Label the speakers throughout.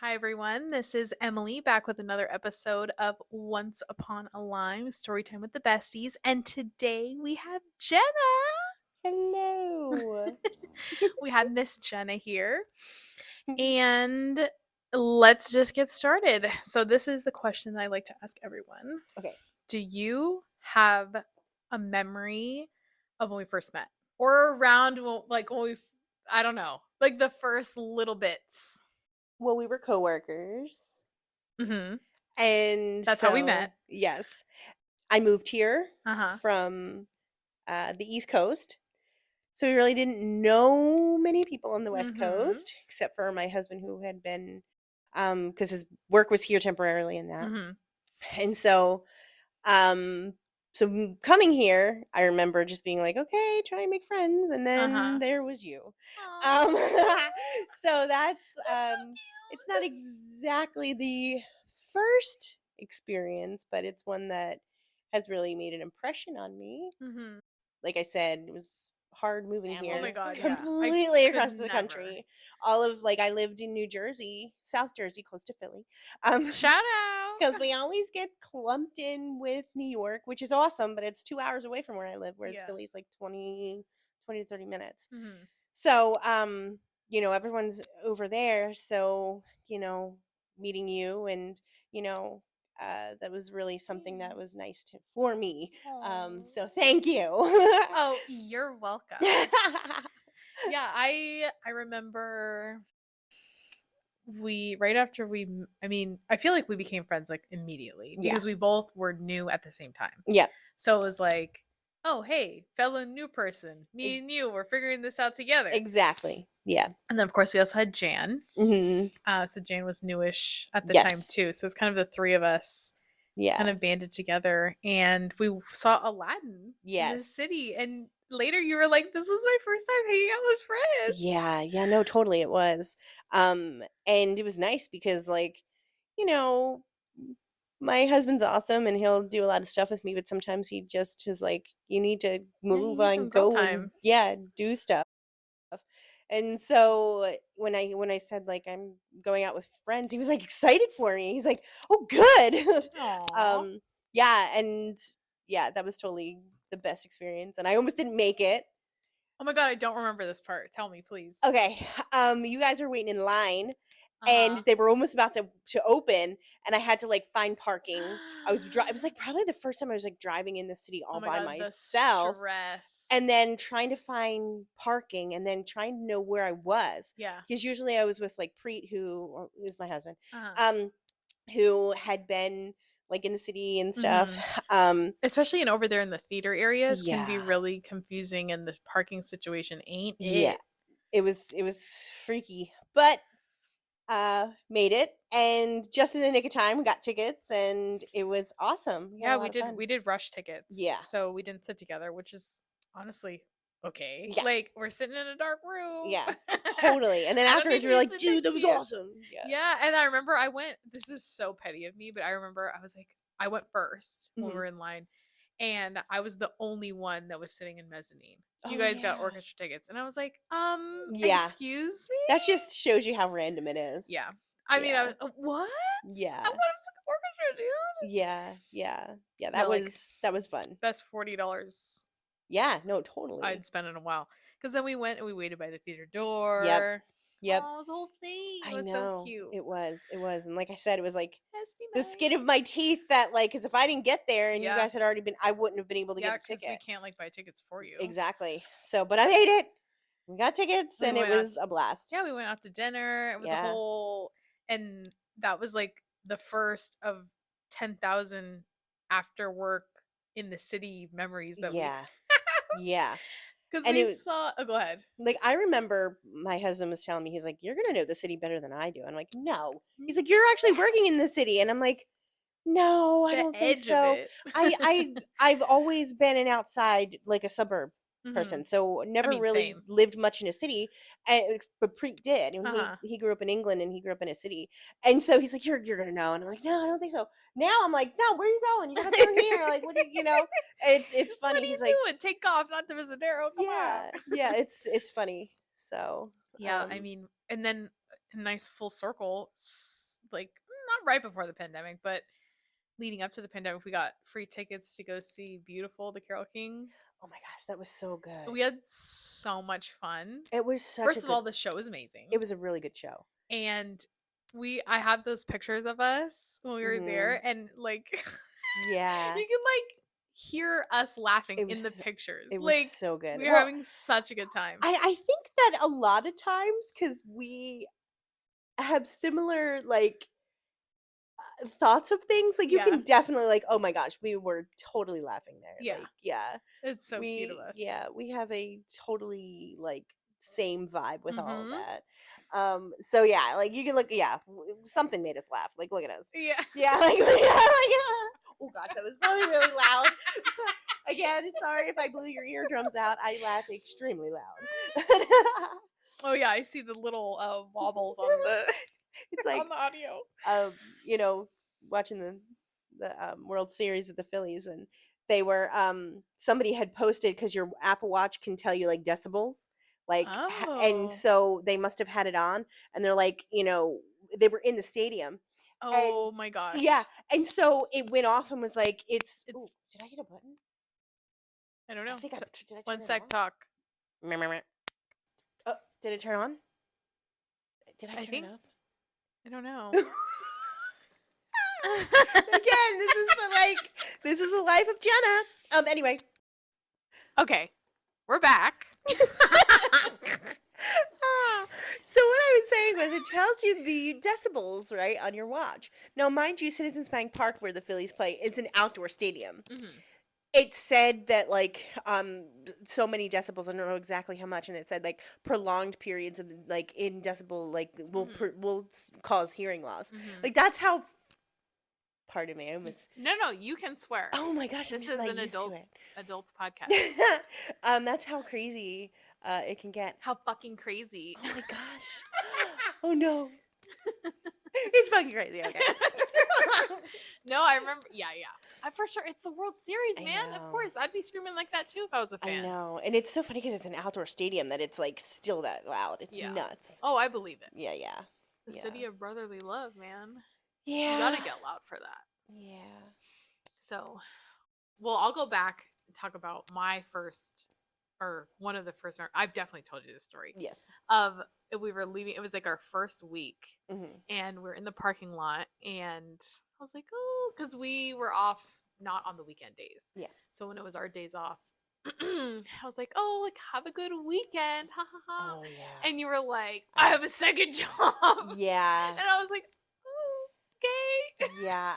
Speaker 1: Hi, everyone. This is Emilee back with another episode of Once Upon a Lime Storytime with the Besties. And today we have Jenna.
Speaker 2: Hello.
Speaker 1: We have Miss Jenna here. And let's just get started. So, this is the question that I like to ask everyone.
Speaker 2: Okay.
Speaker 1: Do you have a memory of when we first met? Or around, like, I don't know, like the first little bits?
Speaker 2: Well, we were coworkers.
Speaker 1: Mm-hmm.
Speaker 2: And
Speaker 1: That's how we met.
Speaker 2: yes, I moved here
Speaker 1: Uh huh.
Speaker 2: from the East Coast. So we really didn't know many people on the West
Speaker 1: Mm-hmm.
Speaker 2: Coast, except for my husband who had been, because his work was here temporarily in that.
Speaker 1: Mm-hmm.
Speaker 2: And um, coming here, I remember just being like, okay, try and make friends. And then
Speaker 1: Uh-huh.
Speaker 2: there was you. Um,
Speaker 1: Aw.
Speaker 2: so that's
Speaker 1: That's so
Speaker 2: it's not exactly the first experience, but it's one that has really made an impression on me.
Speaker 1: cute. Mhm.
Speaker 2: Like I said, it was hard moving
Speaker 1: Oh
Speaker 2: here.
Speaker 1: my
Speaker 2: This
Speaker 1: god, yeah. I
Speaker 2: completely
Speaker 1: could
Speaker 2: across the
Speaker 1: never.
Speaker 2: country. All of like I lived in New Jersey, South Jersey, close to Philly. Um
Speaker 1: Shout out.
Speaker 2: because we always get clumped in with New York, which is awesome, but it's 2 hours away from where I live, whereas
Speaker 1: Yeah.
Speaker 2: Philly's like 20 to 30 minutes.
Speaker 1: Mhm.
Speaker 2: So, everyone's over there. So, meeting you and, you know, that was really something that
Speaker 1: Yeah.
Speaker 2: was nice for me.
Speaker 1: Aw.
Speaker 2: So thank you.
Speaker 1: Oh, you're welcome. Yeah, I remember we right after I mean, I feel like we became friends like immediately
Speaker 2: Yeah.
Speaker 1: because we both were new at the same time.
Speaker 2: Yeah.
Speaker 1: So it was like, "Oh, hey, fellow new person. Me
Speaker 2: e-
Speaker 1: and you, we're figuring this out together."
Speaker 2: Exactly. Yeah.
Speaker 1: And then of course we also had Jan.
Speaker 2: Hmm.
Speaker 1: So Jane was newish at the time
Speaker 2: Yes.
Speaker 1: too. So it's kind of the three of us kind
Speaker 2: Yeah.
Speaker 1: of banded together, and we saw Aladdin in the
Speaker 2: Yes.
Speaker 1: city. And later you were like, "This was my first time hanging out with friends."
Speaker 2: Yeah, yeah, no, totally it was. And it was nice because like, you know, my husband's awesome and he'll do a lot of stuff with me, but sometimes he just is like, you need to
Speaker 1: Yeah, you
Speaker 2: move
Speaker 1: need
Speaker 2: on,
Speaker 1: some girl
Speaker 2: go and
Speaker 1: time.
Speaker 2: yeah, do stuff. And so when I said like I'm going out with friends, he was like excited for me. He's like, "Oh, good."
Speaker 1: Aw.
Speaker 2: um yeah, and yeah, that was totally the best experience and I almost didn't make it.
Speaker 1: Oh my god, I don't remember this part. Tell me, please.
Speaker 2: Okay. You guys were waiting in line
Speaker 1: Uh
Speaker 2: and
Speaker 1: huh.
Speaker 2: they were almost about to open and I had to like find parking. It was like probably the first time I was like driving in the city
Speaker 1: Oh
Speaker 2: all
Speaker 1: my
Speaker 2: by
Speaker 1: god, the
Speaker 2: myself
Speaker 1: stress.
Speaker 2: and then trying to find parking and then trying to know where I was.
Speaker 1: Yeah.
Speaker 2: Because usually I was with like Preet who's my husband.
Speaker 1: Uh huh.
Speaker 2: Um who had been like in the city and stuff.
Speaker 1: Mm-hmm.
Speaker 2: Um
Speaker 1: Especially in over there in the theater areas can be
Speaker 2: yeah.
Speaker 1: really confusing, and this parking situation ain't
Speaker 2: Yeah.
Speaker 1: it.
Speaker 2: It was freaky. But made it and just in the nick of time we got tickets and it was awesome. We had
Speaker 1: Yeah,
Speaker 2: a lot of fun.
Speaker 1: we did rush tickets,
Speaker 2: Yeah.
Speaker 1: so we didn't sit together, which is honestly okay.
Speaker 2: Yeah.
Speaker 1: Like, we're sitting in a dark room.
Speaker 2: Yeah. Totally. And then
Speaker 1: I don't need
Speaker 2: afterwards
Speaker 1: to
Speaker 2: we were
Speaker 1: be
Speaker 2: like,
Speaker 1: sitting
Speaker 2: dude,
Speaker 1: next
Speaker 2: that
Speaker 1: to
Speaker 2: was
Speaker 1: you.
Speaker 2: awesome. Yeah.
Speaker 1: Yeah, and I remember I went this is so petty of me, but I remember I was like I went first when we
Speaker 2: Hmm.
Speaker 1: were in line, and I was the only one that was sitting in mezzanine. You
Speaker 2: Oh
Speaker 1: guys got
Speaker 2: yeah.
Speaker 1: orchestra tickets, and I was like,
Speaker 2: Yeah.
Speaker 1: excuse
Speaker 2: That
Speaker 1: me?"
Speaker 2: just shows you how random it is.
Speaker 1: Yeah. I mean, I
Speaker 2: Yeah.
Speaker 1: was "What? I
Speaker 2: Yeah.
Speaker 1: want a orchestra, dude."
Speaker 2: Yeah. Yeah. Yeah.
Speaker 1: Yeah,
Speaker 2: That
Speaker 1: like,
Speaker 2: was fun.
Speaker 1: best $40
Speaker 2: Yeah. No, totally.
Speaker 1: I'd spent in a while. Because then we went and we waited by the theater
Speaker 2: Yep.
Speaker 1: door.
Speaker 2: Yep.
Speaker 1: Oh, it was a whole thing. It
Speaker 2: I
Speaker 1: was so
Speaker 2: know.
Speaker 1: cute.
Speaker 2: It was. It was. And like I said, it was like
Speaker 1: Bestie
Speaker 2: the
Speaker 1: night.
Speaker 2: skin of my teeth that like because if I didn't get there and you
Speaker 1: Yeah.
Speaker 2: guys had already been I wouldn't have been able to get
Speaker 1: Yeah,
Speaker 2: a
Speaker 1: because we
Speaker 2: ticket.
Speaker 1: can't like buy tickets for you.
Speaker 2: Exactly. So, but I made it. We got tickets
Speaker 1: We
Speaker 2: and it
Speaker 1: went out
Speaker 2: was a blast.
Speaker 1: yeah, we went out to dinner. It was a
Speaker 2: Yeah.
Speaker 1: whole and that was like the first of 10,000 after work in the city memories that we
Speaker 2: Yeah. Yeah.
Speaker 1: because
Speaker 2: And
Speaker 1: we
Speaker 2: it was
Speaker 1: saw oh go ahead.
Speaker 2: like I remember my husband was telling me, he's like, "You're gonna know the city better than I do." I'm like, "No." He's like, "You're actually working in the city." And I'm like, "No, I
Speaker 1: The
Speaker 2: don't think
Speaker 1: edge of
Speaker 2: so."
Speaker 1: it.
Speaker 2: I've always been an outside, like a suburb
Speaker 1: Mhm.
Speaker 2: person, so
Speaker 1: I
Speaker 2: never
Speaker 1: mean,
Speaker 2: really
Speaker 1: same.
Speaker 2: lived much in a city. But Preet did, and
Speaker 1: Uh-huh.
Speaker 2: he grew up in England and he grew up in a city, and so he's like, "You're gonna know," and I'm like, "No, I don't think so." Now I'm like, "No, where are you going? You gotta go here." Like, what do you know? It's
Speaker 1: What
Speaker 2: funny.
Speaker 1: are you
Speaker 2: He's like,
Speaker 1: doing? Take off, not the Visadero. Come on.
Speaker 2: "Yeah, yeah." It's funny. So,
Speaker 1: Yeah, I mean, and then a nice full circle. Like not right before the pandemic, but leading up to the pandemic, we got free tickets to go see Beautiful, the Carole King.
Speaker 2: Oh my gosh, that was so good.
Speaker 1: We had so much fun.
Speaker 2: It was such a
Speaker 1: First of all,
Speaker 2: good.
Speaker 1: the show was amazing.
Speaker 2: It was a really good show.
Speaker 1: And I had those pictures of us when we were there, and like
Speaker 2: Yeah.
Speaker 1: you can like hear us laughing
Speaker 2: It
Speaker 1: in the
Speaker 2: was
Speaker 1: pictures.
Speaker 2: it was
Speaker 1: Like
Speaker 2: so good.
Speaker 1: we were
Speaker 2: Well,
Speaker 1: having such a good time.
Speaker 2: I think that a lot of times because we have similar like thoughts of things, like you
Speaker 1: Yeah.
Speaker 2: can definitely like, oh my gosh, we were totally laughing there.
Speaker 1: Yeah.
Speaker 2: Like, yeah.
Speaker 1: It's so cute of us.
Speaker 2: We have a totally like same vibe with all of
Speaker 1: Mhm.
Speaker 2: that. So yeah, like you can look, yeah, something made us laugh. Like, look at us.
Speaker 1: Yeah.
Speaker 2: Yeah, like, oh gosh, that was probably really loud. Again, sorry if I blew your eardrums out. I laugh extremely loud.
Speaker 1: Oh yeah, I see the little wobbles on the
Speaker 2: It's like,
Speaker 1: on the audio.
Speaker 2: you know, watching the World Series with the Phillies, and they were somebody had posted because your Apple Watch can tell you like decibels, like, and
Speaker 1: Oh.
Speaker 2: so they must have had it on, and they're like, they were in the stadium, and
Speaker 1: Oh my gosh.
Speaker 2: yeah, and so it went off and was like, ooh, did I hit a button?
Speaker 1: I don't know.
Speaker 2: I think did I turn
Speaker 1: One
Speaker 2: it
Speaker 1: sec
Speaker 2: on?
Speaker 1: talk.
Speaker 2: Oh, did it turn on? Did I
Speaker 1: I
Speaker 2: turn
Speaker 1: think
Speaker 2: it off?
Speaker 1: I don't know.
Speaker 2: Again, this is the life of Jenna. Anyway.
Speaker 1: Okay. We're back.
Speaker 2: So what I was saying was it tells you the decibels, right, on your watch. Now, mind you, Citizens Bank Park, where the Phillies play, it's an outdoor stadium. It said that like so many decibels, I don't know exactly how much, and it said like prolonged periods of like in decibel like will cause hearing loss. Like that's how. Pardon me, I almost.
Speaker 1: No, you can swear.
Speaker 2: Oh my gosh,
Speaker 1: This
Speaker 2: I'm just
Speaker 1: is
Speaker 2: not
Speaker 1: an
Speaker 2: used to it.
Speaker 1: adults podcast.
Speaker 2: That's how crazy it can get.
Speaker 1: How fucking crazy.
Speaker 2: Oh my gosh. Oh no. It's fucking crazy. Okay.
Speaker 1: No, I remember. Yeah. For sure, it's the World Series,
Speaker 2: I
Speaker 1: man. Of
Speaker 2: know.
Speaker 1: course, I'd be screaming like that too if I was a fan.
Speaker 2: I know, and it's so funny because it's an outdoor stadium that it's like still that loud. It's nuts.
Speaker 1: Oh, I believe it.
Speaker 2: Yeah.
Speaker 1: The city of brotherly love, man.
Speaker 2: Yeah.
Speaker 1: You gotta get loud for that.
Speaker 2: Yeah.
Speaker 1: So, well, I'll go back and talk about my first, or one of the first. I've definitely told you this story.
Speaker 2: Yes.
Speaker 1: Of we were leaving. It was like our first week,
Speaker 2: Mm-hmm.
Speaker 1: and we're in the parking lot, and I was like, oh, because we were off not on the weekend days.
Speaker 2: Yeah.
Speaker 1: So when it was our days off, I was like, oh, like have a good weekend, ha ha ha.
Speaker 2: Oh yeah.
Speaker 1: And you were like, I have a second job.
Speaker 2: Yeah.
Speaker 1: And I was like, oh, okay.
Speaker 2: Yeah.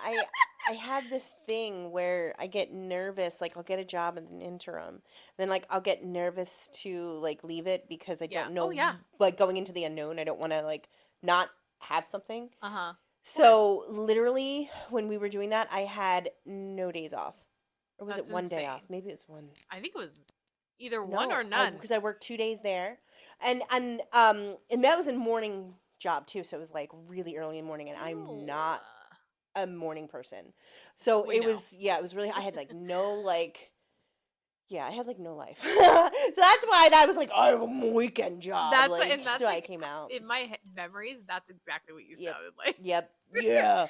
Speaker 2: I had this thing where I get nervous, like I'll get a job in an interim, then like I'll get nervous to like leave it because I don't know, like going into the unknown, I don't want to like not have something. So literally when we were doing that, I had no days off. Or was it one day off? Maybe it was one.
Speaker 1: I think it was either one or none.
Speaker 2: Because I worked 2 days there. And that was a morning job too, so it was like really early in the morning, and I'm not a morning person. So it was really, I had like no like, I had like no life. So that's why that was like, I have a weekend job. That's why it came out.
Speaker 1: In my memories, that's exactly what you sounded like.
Speaker 2: Yep. Yeah.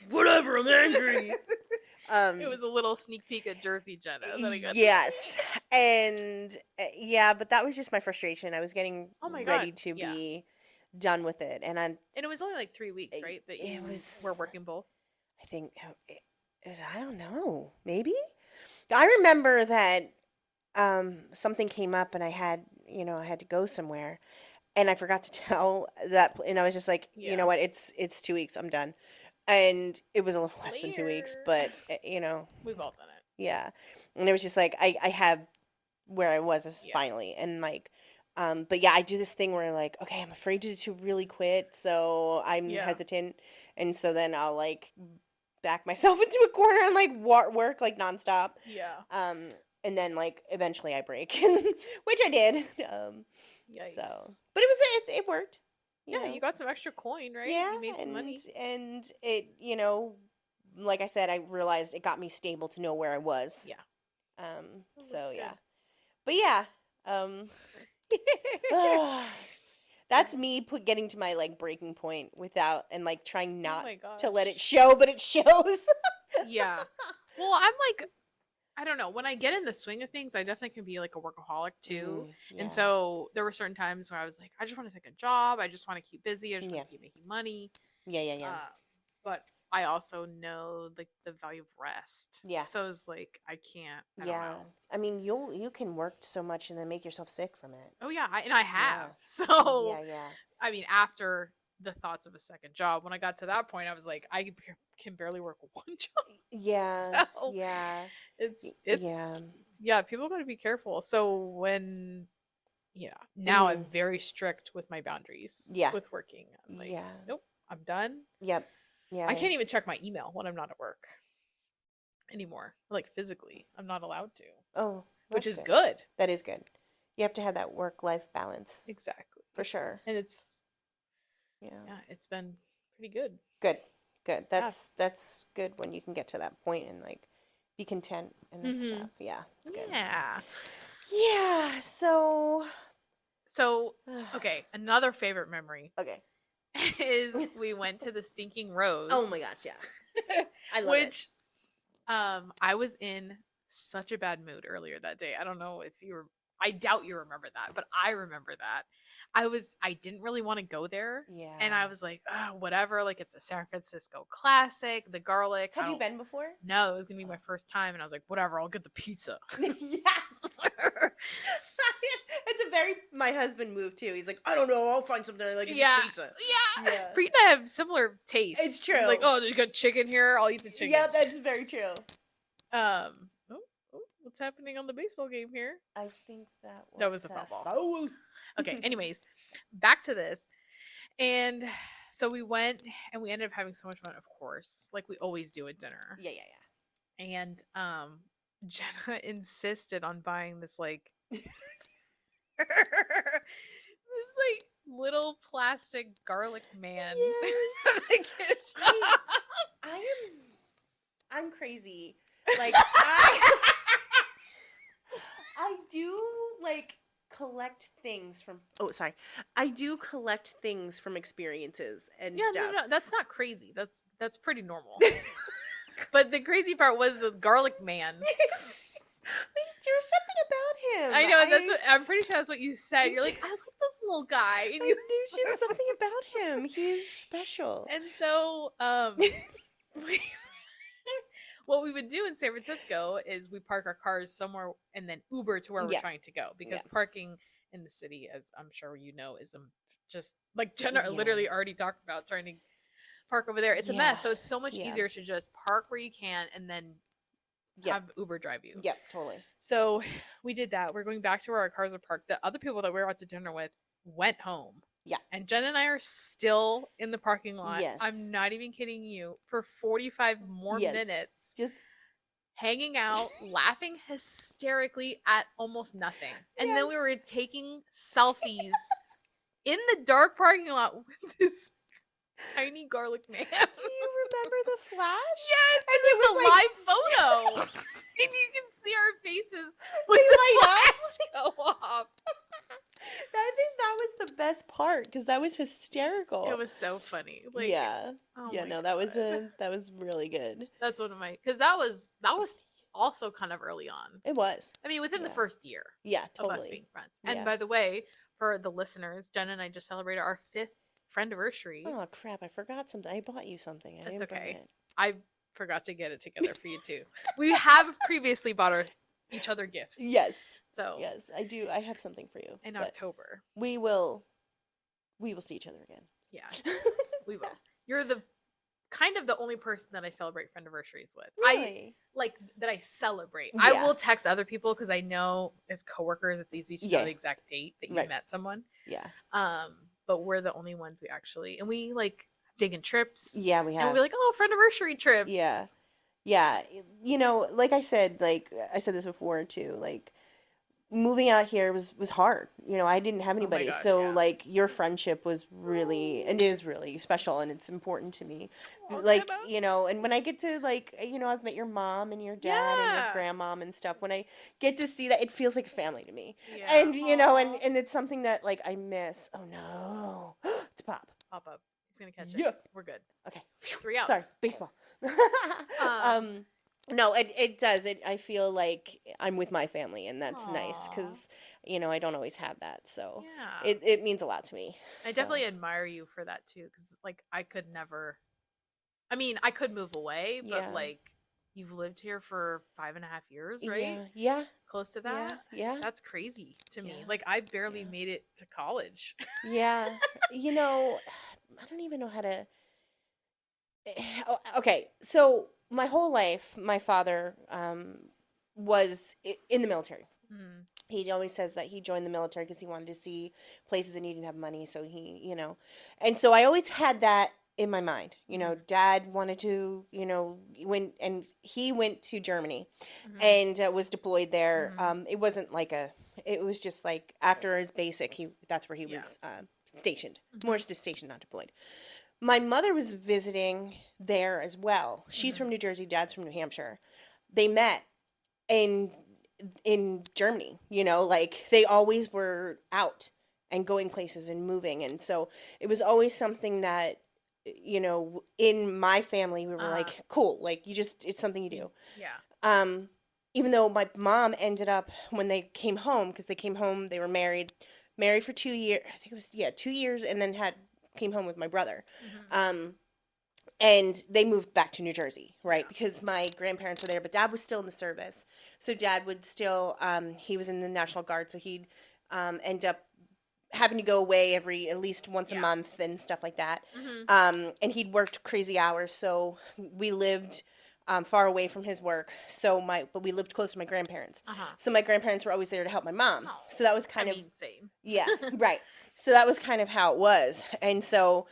Speaker 2: Whatever, I'm angry.
Speaker 1: It was a little sneak peek at Jersey Jenna.
Speaker 2: Yes. And but that was just my frustration. I was getting ready to be done with it, and
Speaker 1: it was only like 3 weeks, right? That you were working both.
Speaker 2: I think it was, I don't know, maybe. I remember that something came up, and I had to go somewhere, and I forgot to tell that, and I was just like, you know what, it's 2 weeks, I'm done. And it was a little less than 2 weeks, but
Speaker 1: we've all done it.
Speaker 2: Yeah. And it was just like I have where I was finally, and like but I do this thing where like, okay, I'm afraid to really quit, so I'm hesitant, and so then I'll like back myself into a corner and like work like nonstop. And then like eventually I break, which I did.
Speaker 1: Yikes.
Speaker 2: So, but it worked.
Speaker 1: You got some extra coin, right?
Speaker 2: Yeah,
Speaker 1: you made some money,
Speaker 2: and it, like I said, I realized it got me stable to know where I was. So yeah, but yeah, That's me getting to my like breaking point without and like trying
Speaker 1: Oh
Speaker 2: not
Speaker 1: my
Speaker 2: to let it
Speaker 1: gosh.
Speaker 2: show, but it shows.
Speaker 1: Yeah. Well, I'm like, I don't know. When I get in the swing of things, I definitely can be like a workaholic too. And
Speaker 2: Yeah.
Speaker 1: so there were certain times where I was like, I just want a second job. I just want to keep busy. I just want
Speaker 2: Yeah.
Speaker 1: to keep making money.
Speaker 2: Yeah.
Speaker 1: But I also know like the value of rest.
Speaker 2: Yeah.
Speaker 1: So it's like I can't. I don't
Speaker 2: Yeah.
Speaker 1: know.
Speaker 2: I mean, you can work so much and then make yourself sick from it.
Speaker 1: Oh yeah, and I have.
Speaker 2: Yeah.
Speaker 1: So
Speaker 2: Yeah.
Speaker 1: I mean, after the thoughts of a second job, when I got to that point, I was like, can barely work one job.
Speaker 2: Yeah.
Speaker 1: So
Speaker 2: Yeah.
Speaker 1: it's
Speaker 2: Yeah.
Speaker 1: yeah, people got to be careful. So when now I'm
Speaker 2: Mhm.
Speaker 1: very strict with my boundaries
Speaker 2: Yeah.
Speaker 1: with working. I'm like,
Speaker 2: Yeah.
Speaker 1: nope, I'm done.
Speaker 2: Yep. Yeah.
Speaker 1: I can't even check my email when I'm not at work anymore. Like physically, I'm not allowed to,
Speaker 2: Oh,
Speaker 1: which
Speaker 2: that's
Speaker 1: is
Speaker 2: good.
Speaker 1: good.
Speaker 2: That is good. You have to have that work-life balance
Speaker 1: Exactly.
Speaker 2: for sure.
Speaker 1: And
Speaker 2: Yeah.
Speaker 1: it's been pretty good.
Speaker 2: Good. Good.
Speaker 1: Yeah.
Speaker 2: That's good when you can get to that point and like be content and that stuff. Yeah, it's good.
Speaker 1: Yeah.
Speaker 2: Yeah. So
Speaker 1: So, okay, another favorite memory
Speaker 2: okay.
Speaker 1: is we went to the Stinking Rose.
Speaker 2: Oh my gosh, yeah. I love it.
Speaker 1: Which I was in such a bad mood earlier that day. I don't know if you were I doubt you remember that, but I remember that. I didn't really want to go there.
Speaker 2: Yeah.
Speaker 1: And I was like, oh, whatever, like it's a San Francisco classic, the garlic.
Speaker 2: Had you been before?
Speaker 1: No, it was gonna be my first time, and I was like, whatever, I'll get the pizza.
Speaker 2: Yeah. It's a very my husband moved too. He's like, I don't know, I'll find something like it's just pizza.
Speaker 1: Yeah. Preet and I have similar tastes.
Speaker 2: It's true.
Speaker 1: Like, oh, there's got chicken here. I'll eat the chicken.
Speaker 2: Yeah, that's very true.
Speaker 1: Oh, what's happening on the baseball game here?
Speaker 2: I think that
Speaker 1: was a foul ball.
Speaker 2: Foul.
Speaker 1: Okay, anyways, back to this. And so we went and we ended up having so much fun, of course, like we always do at dinner.
Speaker 2: Yeah.
Speaker 1: And Jenna insisted on buying this like this like little plastic garlic man.
Speaker 2: Yes. I'm crazy. Like I do like collect things from I do collect things from experiences and stuff.
Speaker 1: No, that's not crazy. That's pretty normal. But the crazy part was the garlic man.
Speaker 2: There's something about him.
Speaker 1: I know, I'm pretty sure that's what you said. You're like, I like this little guy. And
Speaker 2: there's just something about him. He's special.
Speaker 1: And so what we would do in San Francisco is we park our cars somewhere and then Uber to where we're trying to go, because parking in the city, as I'm sure you know, is just like Jenna literally already talked about trying to park over there. It's a mess. So it's so much easier to just park where you can and then have Uber drive you.
Speaker 2: Yep, totally.
Speaker 1: So we did that. We're going back to where our cars are parked. The other people that we were out to dinner with went home.
Speaker 2: Yeah.
Speaker 1: And Jen and I are still in the parking lot.
Speaker 2: Yes.
Speaker 1: I'm not even kidding you. For 45 more minutes.
Speaker 2: Just
Speaker 1: hanging out, laughing hysterically at almost nothing. And then we were taking selfies in the dark parking lot with this tiny garlic man.
Speaker 2: Do you remember the flash?
Speaker 1: Yes, and it was a
Speaker 2: like...
Speaker 1: live photo. And you can see our faces
Speaker 2: when
Speaker 1: the
Speaker 2: light
Speaker 1: up. Go off.
Speaker 2: I think that was the best part because that was hysterical.
Speaker 1: It was so funny. Like,
Speaker 2: that was really good.
Speaker 1: That's one of my, because that was also kind of early on.
Speaker 2: It was.
Speaker 1: I mean, within the first year.
Speaker 2: Yeah, totally.
Speaker 1: Of us being friends. And by the way, for the listeners, Jen and I just celebrated our 5th friendiversary.
Speaker 2: Oh crap! I forgot something. I bought you something.
Speaker 1: That's okay. I forgot to get it together for you too. We have previously bought each other gifts.
Speaker 2: Yes.
Speaker 1: So
Speaker 2: yes, I do. I have something for you
Speaker 1: in October.
Speaker 2: We will see each other again.
Speaker 1: Yeah, we will. You're the only person that I celebrate friendiversaries with.
Speaker 2: Really?
Speaker 1: That I celebrate.
Speaker 2: Yeah.
Speaker 1: I will text other people because I know as coworkers it's easy to know the exact date that you met someone.
Speaker 2: Yeah.
Speaker 1: But we're the only ones we actually, and we taken trips.
Speaker 2: Yeah, we have.
Speaker 1: And we're like, oh, friendiversary trip.
Speaker 2: Yeah. Yeah. Like I said this before too, moving out here was hard. You know, I didn't have
Speaker 1: Oh my
Speaker 2: anybody.
Speaker 1: gosh,
Speaker 2: So
Speaker 1: yeah.
Speaker 2: like your friendship was really and is really special and it's important to me.
Speaker 1: Oh,
Speaker 2: Like,
Speaker 1: Jenna.
Speaker 2: you know, and when I get to like, you know, I've met your mom and your dad and your
Speaker 1: Yeah.
Speaker 2: grandmom and stuff. When I get to see that, it feels like a family to me.
Speaker 1: Yeah.
Speaker 2: And you know,
Speaker 1: Aw.
Speaker 2: and it's something that like I miss. Oh no. It's Pop.
Speaker 1: Pop up. He's gonna catch
Speaker 2: Yeah.
Speaker 1: it. We're good.
Speaker 2: Okay.
Speaker 1: 3 outs.
Speaker 2: Sorry, baseball.
Speaker 1: Um,
Speaker 2: No, it does. I feel like I'm with my family, and that's nice
Speaker 1: Aw.
Speaker 2: because you know I don't always have that, so
Speaker 1: Yeah.
Speaker 2: it means a lot to me.
Speaker 1: I
Speaker 2: So,
Speaker 1: definitely admire you for that too, because like I could never. I mean, I could move away, but
Speaker 2: yeah,
Speaker 1: like you've lived here for 5.5 years, right?
Speaker 2: yeah, yeah,
Speaker 1: Close to
Speaker 2: yeah,
Speaker 1: that.
Speaker 2: yeah,
Speaker 1: That's crazy to me.
Speaker 2: yeah,
Speaker 1: Like I barely
Speaker 2: yeah,
Speaker 1: made it to college.
Speaker 2: yeah. You know, I don't even know how to. Oh, okay, so my whole life, my father was in the military.
Speaker 1: Mm,
Speaker 2: He always says that he joined the military because he wanted to see places and he didn't have money, so he, you know, and so I always had that in my mind. You know,
Speaker 1: mm,
Speaker 2: Dad wanted to, you know, and he went to Germany
Speaker 1: mm,
Speaker 2: and was deployed there.
Speaker 1: mm.
Speaker 2: It wasn't like it was just like after his basic, that's where he
Speaker 1: Yeah.
Speaker 2: was stationed, more
Speaker 1: Mhm,
Speaker 2: just stationed, not deployed. My mother was visiting there as well. She's
Speaker 1: mhm.
Speaker 2: from New Jersey, Dad's from New Hampshire. They met in Germany, you know, like they always were out and going places and moving. And so it was always something that, you know, in my family, we were
Speaker 1: Uh-huh.
Speaker 2: like, cool, like you just, it's something you
Speaker 1: You,
Speaker 2: do.
Speaker 1: yeah.
Speaker 2: Um, Even though my mom ended up, when they came home, because they came home, they were married for 2 years, I think it was, yeah, 2 years, and then came home with my brother.
Speaker 1: Mhm.
Speaker 2: Um, and they moved back to New Jersey, right?
Speaker 1: Yeah.
Speaker 2: Because my grandparents were there, but Dad was still in the service. So Dad would still, he was in the National Guard, so he'd end up having to go away at least once a
Speaker 1: Yeah.
Speaker 2: month and stuff like that.
Speaker 1: Mhm.
Speaker 2: And he'd worked crazy hours, so we lived far away from his work. But we lived close to my grandparents.
Speaker 1: Uh-huh.
Speaker 2: So my grandparents were always there to help my mom.
Speaker 1: Oh.
Speaker 2: So that was
Speaker 1: I
Speaker 2: kind of,
Speaker 1: mean, same.
Speaker 2: yeah, right. So that was kind of how it was. And so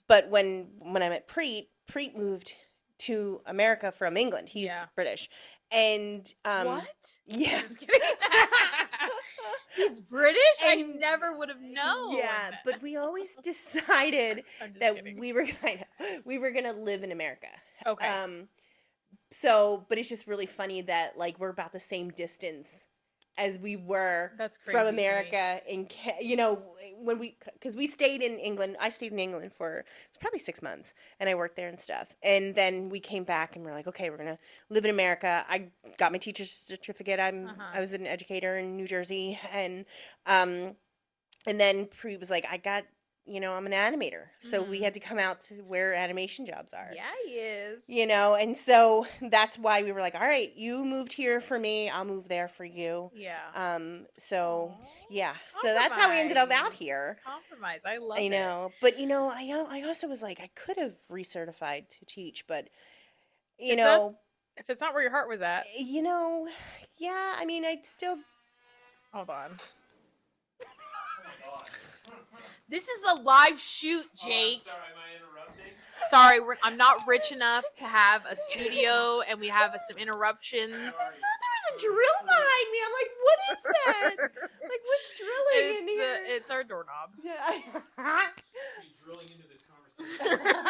Speaker 2: but when I met Preet moved to America from England. He's
Speaker 1: Yeah.
Speaker 2: British. And
Speaker 1: What?
Speaker 2: yeah.
Speaker 1: Just kidding. He's British? I
Speaker 2: And
Speaker 1: never would have known.
Speaker 2: yeah, but we always decided
Speaker 1: I'm just
Speaker 2: that
Speaker 1: kidding.
Speaker 2: we were gonna live in America.
Speaker 1: Okay.
Speaker 2: So but it's just really funny that like we're about the same distance as we were
Speaker 1: That's crazy
Speaker 2: from
Speaker 1: to me.
Speaker 2: America you know when because we stayed in England. I stayed in England for it's probably 6 months and I worked there and stuff, and then we came back and we're like, okay, we're gonna live in America. I got my teacher's certificate. I was an educator in New Jersey, um and then Pre was like, I got, you know, I'm an animator. So we had to come out to where animation jobs are.
Speaker 1: Yeah, he is.
Speaker 2: You know, and so that's why we were like, all right, you moved here for me, I'll move there for you.
Speaker 1: Yeah.
Speaker 2: So
Speaker 1: Aw.
Speaker 2: yeah. So that's how we ended up out
Speaker 1: Compromise.
Speaker 2: here.
Speaker 1: Compromise. I love
Speaker 2: I
Speaker 1: it.
Speaker 2: know. But you know, I also was like, I could have recertified to teach, but you
Speaker 1: If that
Speaker 2: know,
Speaker 1: if it's not where your heart was at,
Speaker 2: you know, yeah, I mean, I'd still
Speaker 1: hold on. This is a live shoot, Jake.
Speaker 3: Oh, I'm sorry, am I interrupting?
Speaker 1: Sorry, I'm not rich enough to have a studio, and we have some interruptions.
Speaker 2: there was a drill behind me. I'm like, what is that? Like, what's drilling in here?
Speaker 1: It's our doorknob.
Speaker 2: Yeah.
Speaker 3: He's drilling into this conversation.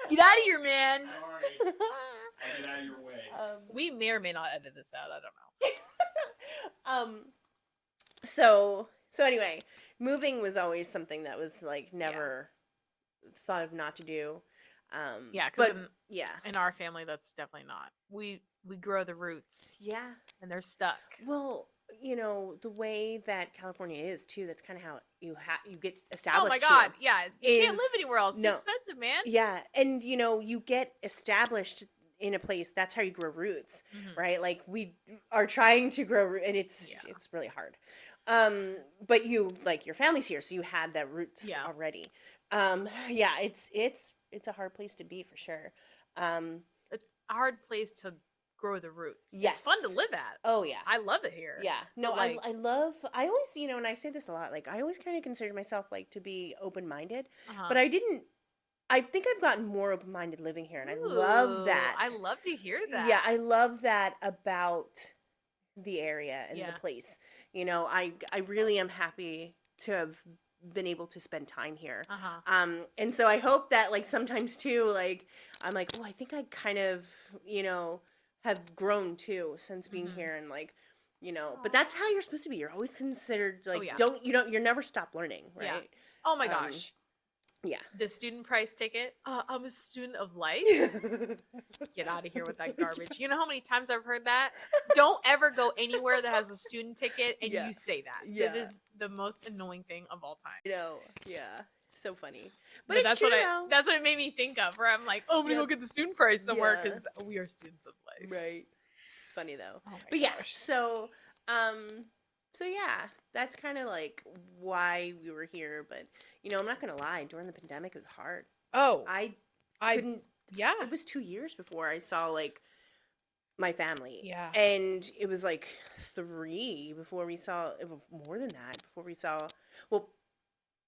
Speaker 1: Get out of here, man.
Speaker 3: Sorry, I'll get out of your way.
Speaker 1: We may or may not edit this out. I don't know.
Speaker 2: So anyway, moving was always something that was like never thought of not to do.
Speaker 1: Yeah, because
Speaker 2: but yeah,
Speaker 1: in our family, that's definitely not. We grow the roots,
Speaker 2: yeah.
Speaker 1: and they're stuck.
Speaker 2: Well, you know the way that California is too. That's kind of how you get
Speaker 1: Oh
Speaker 2: established.
Speaker 1: my God,
Speaker 2: here.
Speaker 1: yeah, you can't
Speaker 2: is-
Speaker 1: live anywhere else. Too
Speaker 2: no.
Speaker 1: expensive, man.
Speaker 2: Yeah, and you know you get established in a place. That's how you grow roots,
Speaker 1: Mhm.
Speaker 2: right? Like we are trying to grow, and it's really hard. But you like your family's here, so you had that roots already. Yeah, it's a hard place to be for sure.
Speaker 1: It's a hard place to grow the roots.
Speaker 2: Yes.
Speaker 1: It's fun to live at.
Speaker 2: Oh yeah.
Speaker 1: I love it here.
Speaker 2: Yeah. No,
Speaker 1: But, like,
Speaker 2: I love I always, you know, and I say this a lot, like I always kind of consider myself like to be open-minded, but I think I've gotten more open-minded living here, and I love
Speaker 1: Ooh,
Speaker 2: that.
Speaker 1: I love to hear that.
Speaker 2: Yeah, I love that about the area and
Speaker 1: Yeah.
Speaker 2: the place. You know, I really am happy to have been able to spend time here. And so I hope that like sometimes too, like I'm like, oh, I think I kind of, you know, have grown too since being here, and like, you know, but that's how you're supposed to be. You're always considered like, you're never stop learning, right?
Speaker 1: Yeah. Oh my gosh.
Speaker 2: Yeah.
Speaker 1: The student price ticket. I'm a student of life. Get out of here with that garbage. You know how many times I've heard that? Don't ever go anywhere that has a student ticket and you say that.
Speaker 2: Yeah.
Speaker 1: That is the most annoying thing of all time.
Speaker 2: You know, yeah. So funny. But it's
Speaker 1: that's
Speaker 2: true,
Speaker 1: what that's what it made me think of, where I'm like, oh, I'm gonna go get the student price somewhere because we are students of life.
Speaker 2: Right. It's funny though.
Speaker 1: Oh
Speaker 2: but yeah, so yeah, that's kind of like why we were here. But you know, I'm not gonna lie, during the pandemic it was hard.
Speaker 1: Oh,
Speaker 2: I couldn't. Yeah, it was 2 years before I saw like my family.
Speaker 1: Yeah,
Speaker 2: and it was like 3 before we saw. More than that before we saw. Well,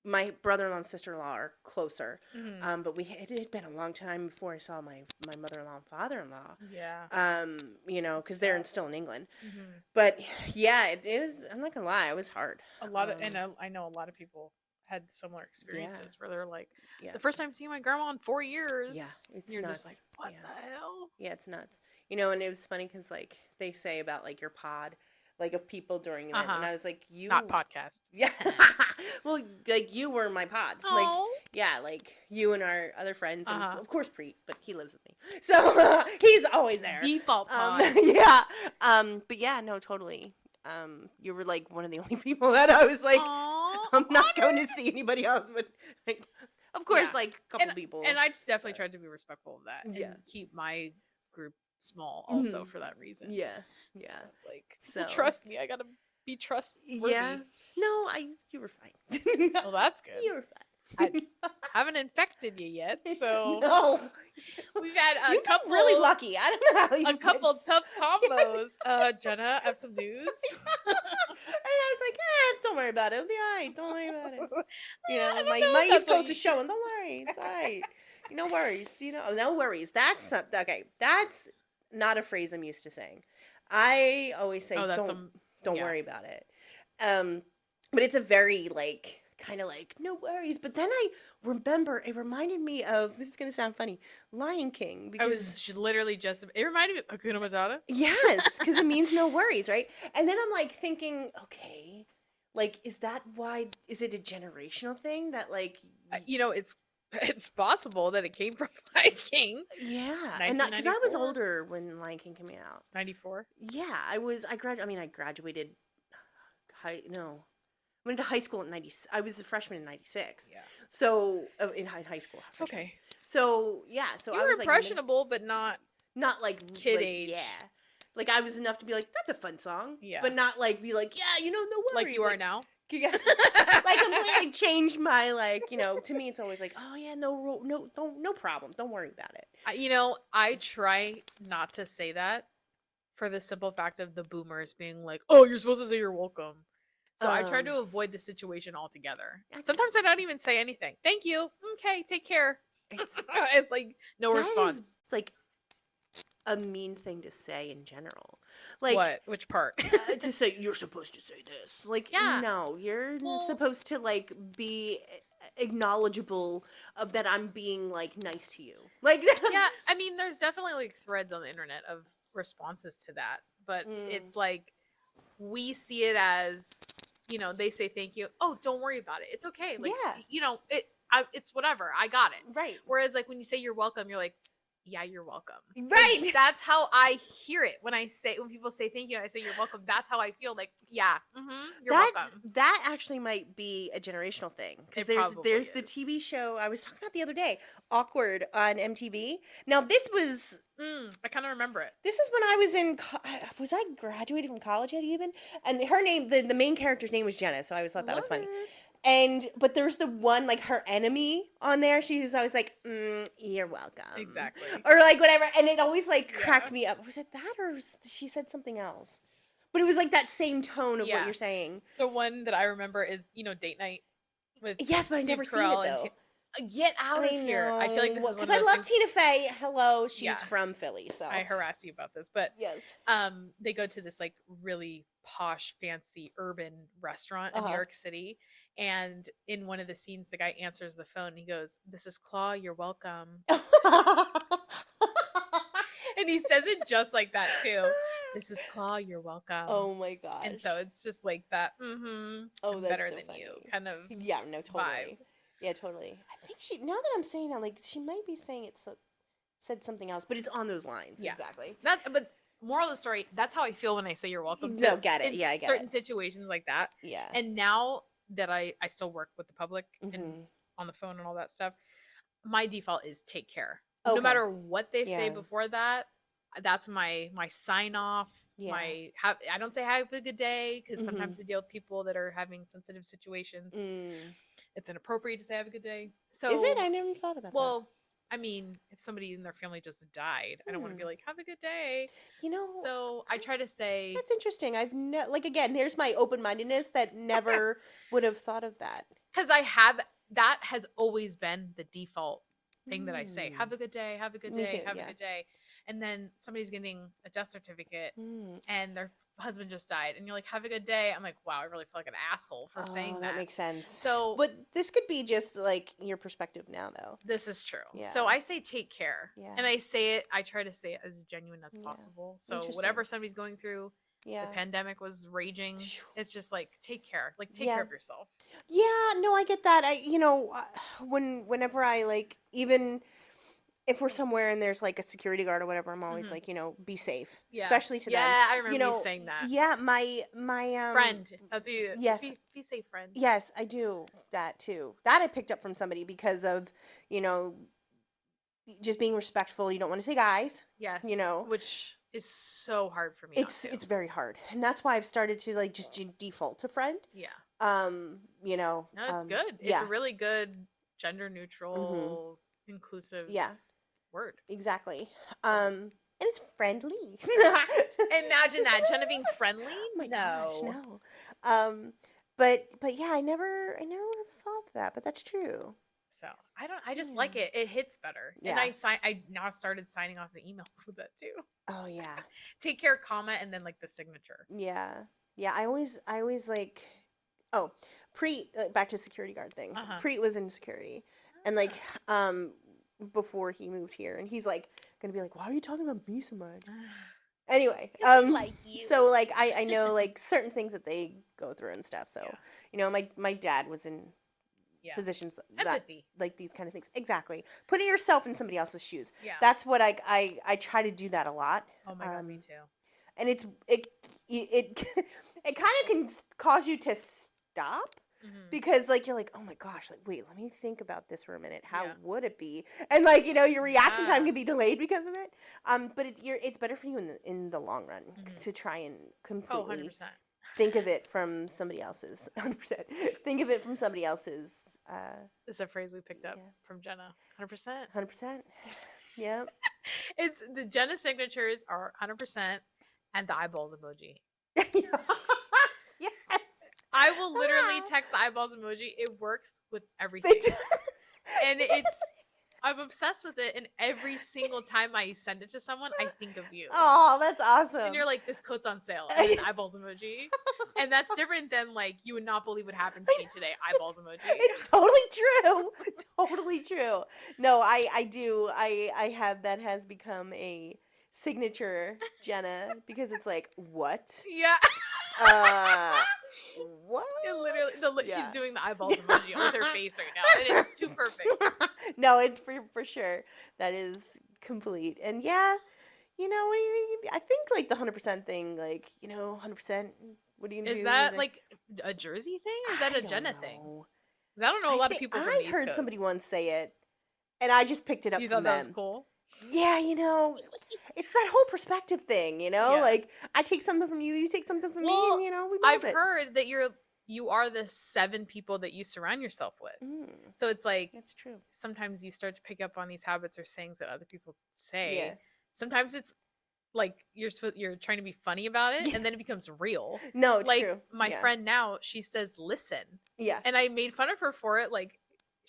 Speaker 2: my brother-in-law and sister-in-law are closer, but it had been a long time before I saw my mother-in-law and father-in-law.
Speaker 1: Yeah.
Speaker 2: You know, because they're still in England. But yeah, it was. I'm not gonna lie, it was hard.
Speaker 1: A lot of, and I know a lot of people had similar experiences where they're like, the first time seeing my grandma in 4 years.
Speaker 2: Yeah, it's
Speaker 1: you're
Speaker 2: nuts.
Speaker 1: just like, what the hell?
Speaker 2: Yeah, it's nuts. You know, and it was funny because like they say about like your pod, like of people during that, and I was like, you
Speaker 1: not podcast.
Speaker 2: Yeah. Well, like you were my pod.
Speaker 1: Aww.
Speaker 2: Like yeah, like you and our other friends, and of course Preet, but he lives with me, so he's always there.
Speaker 1: Default pod.
Speaker 2: Yeah. But yeah, no, totally. You were like one of the only people that I was like, I'm not going to see anybody else, but like, of course, like a couple people.
Speaker 1: And I definitely tried to be respectful of that and keep my group small also for that reason.
Speaker 2: Yeah.
Speaker 1: So it's like, trust me, I gotta be trustworthy.
Speaker 2: Yeah. No, you were fine.
Speaker 1: Well, that's good.
Speaker 2: You were fine.
Speaker 1: I haven't infected you yet, so
Speaker 2: no.
Speaker 1: We've had
Speaker 2: You've been really lucky. I don't know how you
Speaker 1: a couple tough combos. Jenna, I have some news.
Speaker 2: And I was like, don't worry about it. It'll be all right. Don't worry about it. You know, my East Coast is showing. Don't worry. It's all right. No worries. You know, no worries. That's okay. That's not a phrase I'm used to saying. I always say, don't worry about it. But it's a very like kind of like no worries. But then I remember it reminded me of, this is gonna sound funny, Lion King, because
Speaker 1: I was literally just, it reminded me of Hakuna Matata.
Speaker 2: Yes, because it means no worries, right? And then I'm like thinking, okay, like is it a generational thing that like
Speaker 1: you know, it's possible that it came from Lion King.
Speaker 2: Yeah, and because I was older when Lion King came out.
Speaker 1: 94.
Speaker 2: Yeah, I graduated. I went to high school in 90. I was a freshman in 96. Yeah. So in high school.
Speaker 1: Okay.
Speaker 2: So yeah, so
Speaker 1: you
Speaker 2: I was
Speaker 1: were impressionable, but not
Speaker 2: like
Speaker 1: kid age.
Speaker 2: Yeah. Like I was enough to be like, that's a fun song.
Speaker 1: Yeah.
Speaker 2: But not like be like, yeah, you know, no worries.
Speaker 1: Like you are now.
Speaker 2: Yeah. Like completely changed my like, you know, to me it's always like, oh yeah, no problem. Don't worry about it.
Speaker 1: You know, I try not to say that for the simple fact of the boomers being like, oh, you're supposed to say you're welcome. So I try to avoid the situation altogether. Sometimes I don't even say anything. Thank you. Okay, take care. It's like no response.
Speaker 2: Is, like a mean thing to say in general. Like
Speaker 1: what? Which part?
Speaker 2: To say you're supposed to say this. Like no, you're supposed to like be acknowledgeable of that I'm being like nice to you. Like
Speaker 1: yeah, I mean there's definitely like threads on the internet of responses to that, but it's like we see it as, you know, they say thank you. Oh, don't worry about it. It's okay. Like, you know, it's whatever. I got it.
Speaker 2: Right.
Speaker 1: Whereas like when you say you're welcome, you're like, yeah, you're welcome.
Speaker 2: Right.
Speaker 1: Like, that's how I hear it when people say thank you and I say you're welcome. That's how I feel. Like, yeah, you're welcome.
Speaker 2: That actually might be a generational thing, because there's the TV show I was talking about the other day, Awkward on MTV. Now this was
Speaker 1: I kind of remember it.
Speaker 2: This is when I was I graduated from college yet even, and her name, the main character's name was Jenna, so I always thought that was funny. But there's the one, like, her enemy on there. She was always like, you're welcome.
Speaker 1: Exactly.
Speaker 2: Or, like, whatever. And it always, like, cracked me up. Was it that, or she said something else? But it was, like, that same tone of what you're saying.
Speaker 1: The one that I remember is, you know, Date Night with
Speaker 2: Yes, but I've never seen it, though.
Speaker 1: Get out of here. I feel like this is
Speaker 2: because
Speaker 1: one
Speaker 2: I
Speaker 1: of those
Speaker 2: love
Speaker 1: things.
Speaker 2: Tina Fey. Hello, she's
Speaker 1: Yeah.
Speaker 2: from Philly, so
Speaker 1: I harass you about this, but
Speaker 2: yes.
Speaker 1: they go to this like really posh, fancy, urban restaurant in New
Speaker 2: Uh-huh.
Speaker 1: York City, and in one of the scenes, the guy answers the phone. And he goes, "This is Claw. You're welcome." And he says it just like that too. "This is Claw. You're welcome."
Speaker 2: Oh my gosh.
Speaker 1: And so it's just like that.
Speaker 2: Oh,
Speaker 1: I'm
Speaker 2: that's
Speaker 1: better
Speaker 2: so
Speaker 1: than
Speaker 2: funny.
Speaker 1: you, kind of.
Speaker 2: Yeah, no, totally.
Speaker 1: Vibe.
Speaker 2: Yeah, totally. I think she. Now that I'm saying it, like she might be saying it said something else, but it's on those lines.
Speaker 1: Yeah.
Speaker 2: Exactly.
Speaker 1: But moral of the story, that's how I feel when I say you're welcome.
Speaker 2: No, get it.
Speaker 1: In
Speaker 2: Yeah, I get
Speaker 1: certain
Speaker 2: it.
Speaker 1: situations like that.
Speaker 2: Yeah.
Speaker 1: And now that I still work with the public and
Speaker 2: Mhm.
Speaker 1: on the phone and all that stuff, my default is take care.
Speaker 2: Okay.
Speaker 1: No matter what they say
Speaker 2: Yeah.
Speaker 1: before that, that's my sign off.
Speaker 2: Yeah.
Speaker 1: I don't say have a good day because sometimes I deal with people that are having sensitive situations. It's inappropriate to say have a good day. So
Speaker 2: Is it? I never thought about that.
Speaker 1: well, I mean, if somebody in their family just died, I don't want to be like, have a good day.
Speaker 2: You know,
Speaker 1: so I try to say
Speaker 2: that's interesting. I've like again, here's my open-mindedness that never would have thought of that.
Speaker 1: because that has always been the default thing that I say. Have a good day. Have a good
Speaker 2: Me
Speaker 1: day.
Speaker 2: too,
Speaker 1: Have
Speaker 2: yeah.
Speaker 1: a good day. And then somebody's getting a death certificate and their husband just died, and you're like, have a good day. I'm like, wow, I really feel like an asshole for saying that.
Speaker 2: That makes sense.
Speaker 1: So,
Speaker 2: but this could be just like your perspective now, though.
Speaker 1: this is true.
Speaker 2: Yeah.
Speaker 1: So I say take care.
Speaker 2: Yeah.
Speaker 1: And I try to say it as genuine as
Speaker 2: Yeah.
Speaker 1: possible. So
Speaker 2: Interesting.
Speaker 1: whatever somebody's going through,
Speaker 2: Yeah.
Speaker 1: the pandemic was raging. It's just like, take care. Like, take
Speaker 2: Yeah.
Speaker 1: care of yourself.
Speaker 2: Yeah, no, I get that. Whenever I like, even if we're somewhere and there's like a security guard or whatever, I'm always like, be safe,
Speaker 1: Yeah.
Speaker 2: especially to them.
Speaker 1: Yeah, I remember you saying that.
Speaker 2: Yeah, my
Speaker 1: Friend. That's you.
Speaker 2: Yes.
Speaker 1: Be safe, friend.
Speaker 2: Yes, I do that too. That I picked up from somebody because of, just being respectful. You don't want to say guys.
Speaker 1: Yes. Which is so hard for me.
Speaker 2: It's very hard, and that's why I've started to like just default to friend.
Speaker 1: Yeah.
Speaker 2: No,
Speaker 1: it's good. It's a really good gender neutral, inclusive word.
Speaker 2: Exactly. And it's friendly.
Speaker 1: Imagine that, Jenna being friendly.
Speaker 2: Oh my
Speaker 1: no.
Speaker 2: gosh, no. But yeah, I never would have thought of that, but that's true.
Speaker 1: So I just like it. It hits better.
Speaker 2: Yeah.
Speaker 1: And I now started signing off the emails with that too.
Speaker 2: Oh yeah.
Speaker 1: Take care, comma, and then like the signature.
Speaker 2: Yeah. Yeah. I always like, back to security guard thing. Preet was in security, and like, before he moved here, and he's like gonna be like, why are you talking about me so much? Anyway,
Speaker 1: like you.
Speaker 2: So like I know like certain things that they go through and stuff. So my dad was in positions
Speaker 1: empathy,
Speaker 2: like these kind of things. Exactly, putting yourself in somebody else's shoes.
Speaker 1: Yeah,
Speaker 2: that's what I try to do that a lot.
Speaker 1: Oh my god, me too.
Speaker 2: And it kind of can cause you to stop. Because like you're like, oh my gosh, like wait, let me think about this for a minute. How would it be? And like your reaction time can be delayed because of it. But it's better for you in the long run to try and completely
Speaker 1: 100%.
Speaker 2: think of it from somebody else's. 100%. Think of it from somebody else's.
Speaker 1: It's a phrase we picked up from Jenna. 100%.
Speaker 2: 100%. Yeah.
Speaker 1: It's the Jenna signatures are 100% and the eyeballs emoji.
Speaker 2: Yes.
Speaker 1: I will literally text the eyeballs emoji. It works with everything. And I'm obsessed with it. And every single time I send it to someone, I think of you.
Speaker 2: Oh, that's awesome.
Speaker 1: And you're like, this coat's on sale. And an eyeballs emoji. And that's different than like, you would not believe what happened to me today. Eyeballs emoji.
Speaker 2: It's totally true. Totally true. No, I do. I have, that has become a signature, Jenna, because it's like, what?
Speaker 1: Yeah.
Speaker 2: What?
Speaker 1: It literally, she's doing the eyeballs emoji with her face right now, and it's too perfect.
Speaker 2: No, it's for sure. That is complete. And yeah, what do you? I think like the 100% thing, like 100%. What are you gonna do?
Speaker 1: Is that like a Jersey thing? Or is that a Jenna thing? 'Cause I don't know a lot of people from the East
Speaker 2: I heard
Speaker 1: Coast.
Speaker 2: somebody once say it, and I just picked it up.
Speaker 1: You
Speaker 2: from
Speaker 1: thought that
Speaker 2: them.
Speaker 1: was cool?
Speaker 2: Yeah, it's that whole perspective thing, like I take something from you, you take something from me, and we both
Speaker 1: I've heard that you are the 7 people that you surround yourself with. So it's like,
Speaker 2: that's true.
Speaker 1: Sometimes you start to pick up on these habits or sayings that other people say.
Speaker 2: Yeah.
Speaker 1: Sometimes it's like you're trying to be funny about it, and then it becomes real.
Speaker 2: No, it's
Speaker 1: like
Speaker 2: true.
Speaker 1: My friend now, she says listen.
Speaker 2: Yeah.
Speaker 1: And I made fun of her for it, like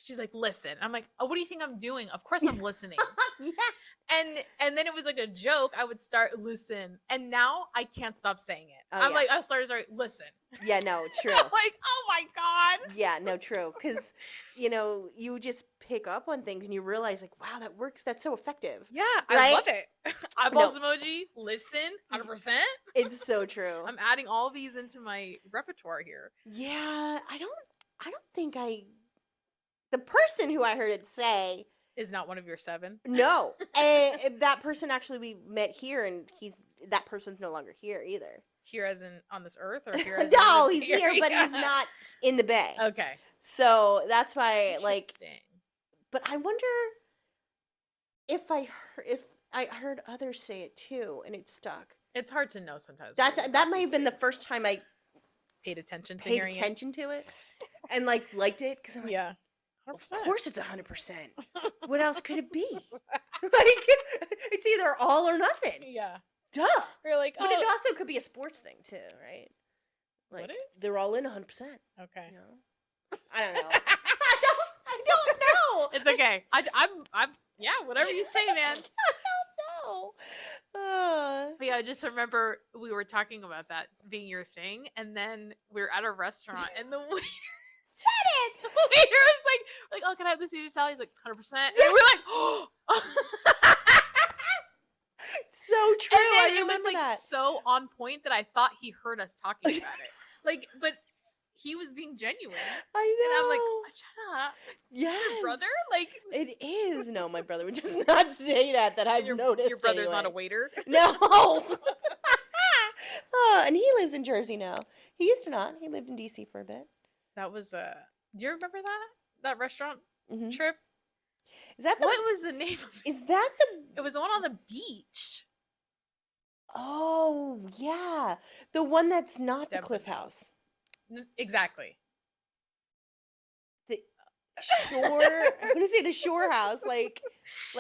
Speaker 1: she's like, listen. I'm like, oh, what do you think I'm doing? Of course I'm listening.
Speaker 2: Yeah.
Speaker 1: And then it was like a joke. I would start listen, and now I can't stop saying it.
Speaker 2: Oh,
Speaker 1: I'm
Speaker 2: yeah.
Speaker 1: like, oh, sorry, listen.
Speaker 2: Yeah, no, true.
Speaker 1: I'm like, oh my god.
Speaker 2: Yeah, no, true. Because, you know, you just pick up on things and you realize, like, wow, that works. That's so effective.
Speaker 1: Yeah,
Speaker 2: Right?
Speaker 1: I love it. Eyeballs emoji, listen, 100%.
Speaker 2: It's so true.
Speaker 1: I'm adding all these into my repertoire here.
Speaker 2: Yeah, I don't think the person who I heard it say,
Speaker 1: Is not one of your 7.
Speaker 2: no. And that person actually we met here, and that person's no longer here either.
Speaker 1: Here as in on this earth, or here as
Speaker 2: No,
Speaker 1: in
Speaker 2: he's here, but he's not in the Bay.
Speaker 1: Okay.
Speaker 2: So that's why, like,
Speaker 1: Interesting.
Speaker 2: but I wonder if I heard others say it too, and it stuck.
Speaker 1: It's hard to know sometimes.
Speaker 2: That might have been the first time I
Speaker 1: paid attention to
Speaker 2: paid
Speaker 1: hearing
Speaker 2: attention to it, and like liked it because I'm
Speaker 1: it.
Speaker 2: like,
Speaker 1: Yeah.
Speaker 2: of
Speaker 1: 100%.
Speaker 2: course it's 100%. What else could it be? Like, it's either all or nothing.
Speaker 1: Yeah.
Speaker 2: Duh.
Speaker 1: We're like,
Speaker 2: But it
Speaker 1: oh,
Speaker 2: also could be a sports thing too, right? Like,
Speaker 1: Would it?
Speaker 2: they're all in 100%.
Speaker 1: okay.
Speaker 2: You know? I don't know. I don't know.
Speaker 1: It's okay. I'm yeah, whatever you say, man.
Speaker 2: I don't know.
Speaker 1: Yeah, I just remember we were talking about that being your thing, and then we were at a restaurant, and the waiter
Speaker 2: Said
Speaker 1: the waiter was like, oh, can I have the Caesar salad? He's like, 100%. And we're like, oh.
Speaker 2: So true.
Speaker 1: And then
Speaker 2: I
Speaker 1: it was
Speaker 2: remember
Speaker 1: like
Speaker 2: that.
Speaker 1: so on point that I thought he heard us talking about it. Like, but he was being genuine.
Speaker 2: I know.
Speaker 1: And I'm like, shut up.
Speaker 2: yes.
Speaker 1: Your brother? Like,
Speaker 2: It is. No, my brother does not say that I've noticed.
Speaker 1: your brother's not a
Speaker 2: anyway.
Speaker 1: waiter.
Speaker 2: No. And he lives in Jersey now. He used to not. He lived in DC for a bit.
Speaker 1: That was do you remember that restaurant
Speaker 2: Mhm.
Speaker 1: trip?
Speaker 2: Is that the?
Speaker 1: What was the name of it?
Speaker 2: Is that the?
Speaker 1: It was the one on the beach.
Speaker 2: Oh yeah, the one that's not the
Speaker 1: Deb
Speaker 2: Cliff
Speaker 1: would know.
Speaker 2: House.
Speaker 1: Exactly.
Speaker 2: The shore. I'm gonna say the Shore House, like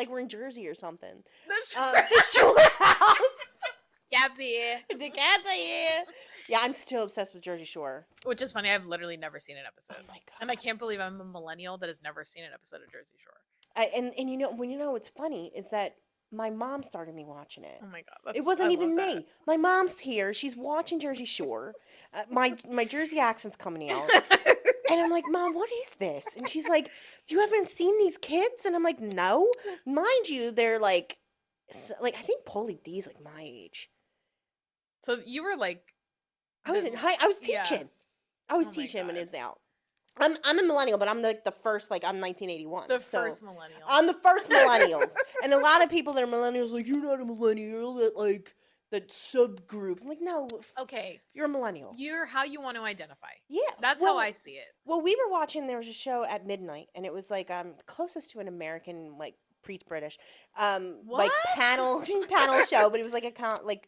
Speaker 2: we're in Jersey or something. The Shore House.
Speaker 1: Gabsy.
Speaker 2: The cats are here. Yeah, I'm still obsessed with Jersey Shore.
Speaker 1: Which is funny. I've literally never seen an episode.
Speaker 2: Oh my god.
Speaker 1: And I can't believe I'm a millennial that has never seen an episode of Jersey Shore.
Speaker 2: And you know what's funny is that my mom started me watching it.
Speaker 1: Oh my god.
Speaker 2: It wasn't
Speaker 1: I
Speaker 2: even
Speaker 1: love
Speaker 2: me.
Speaker 1: that.
Speaker 2: My mom's here. She's watching Jersey Shore. My Jersey accent's coming out. And I'm like, Mom, what is this? And she's like, you haven't seen these kids? And I'm like, no. Mind you, they're like I think Paulie D's like my age.
Speaker 1: So you were like,
Speaker 2: I was
Speaker 1: Yeah.
Speaker 2: teaching. I was
Speaker 1: Oh my
Speaker 2: teaching when
Speaker 1: God.
Speaker 2: it's out. I'm a millennial, but I'm like the first, like I'm 1981.
Speaker 1: the
Speaker 2: so
Speaker 1: first millennial.
Speaker 2: I'm the first millennials. And a lot of people that are millennials like, you're not a millennial, that subgroup. I'm like, no,
Speaker 1: Okay.
Speaker 2: you're a millennial.
Speaker 1: You're how you want to identify.
Speaker 2: Yeah.
Speaker 1: That's
Speaker 2: well,
Speaker 1: how I see it.
Speaker 2: Well, we were watching, there was a show at midnight, and it was like closest to an American, like pre-British, like
Speaker 1: What?
Speaker 2: panel show, but it was like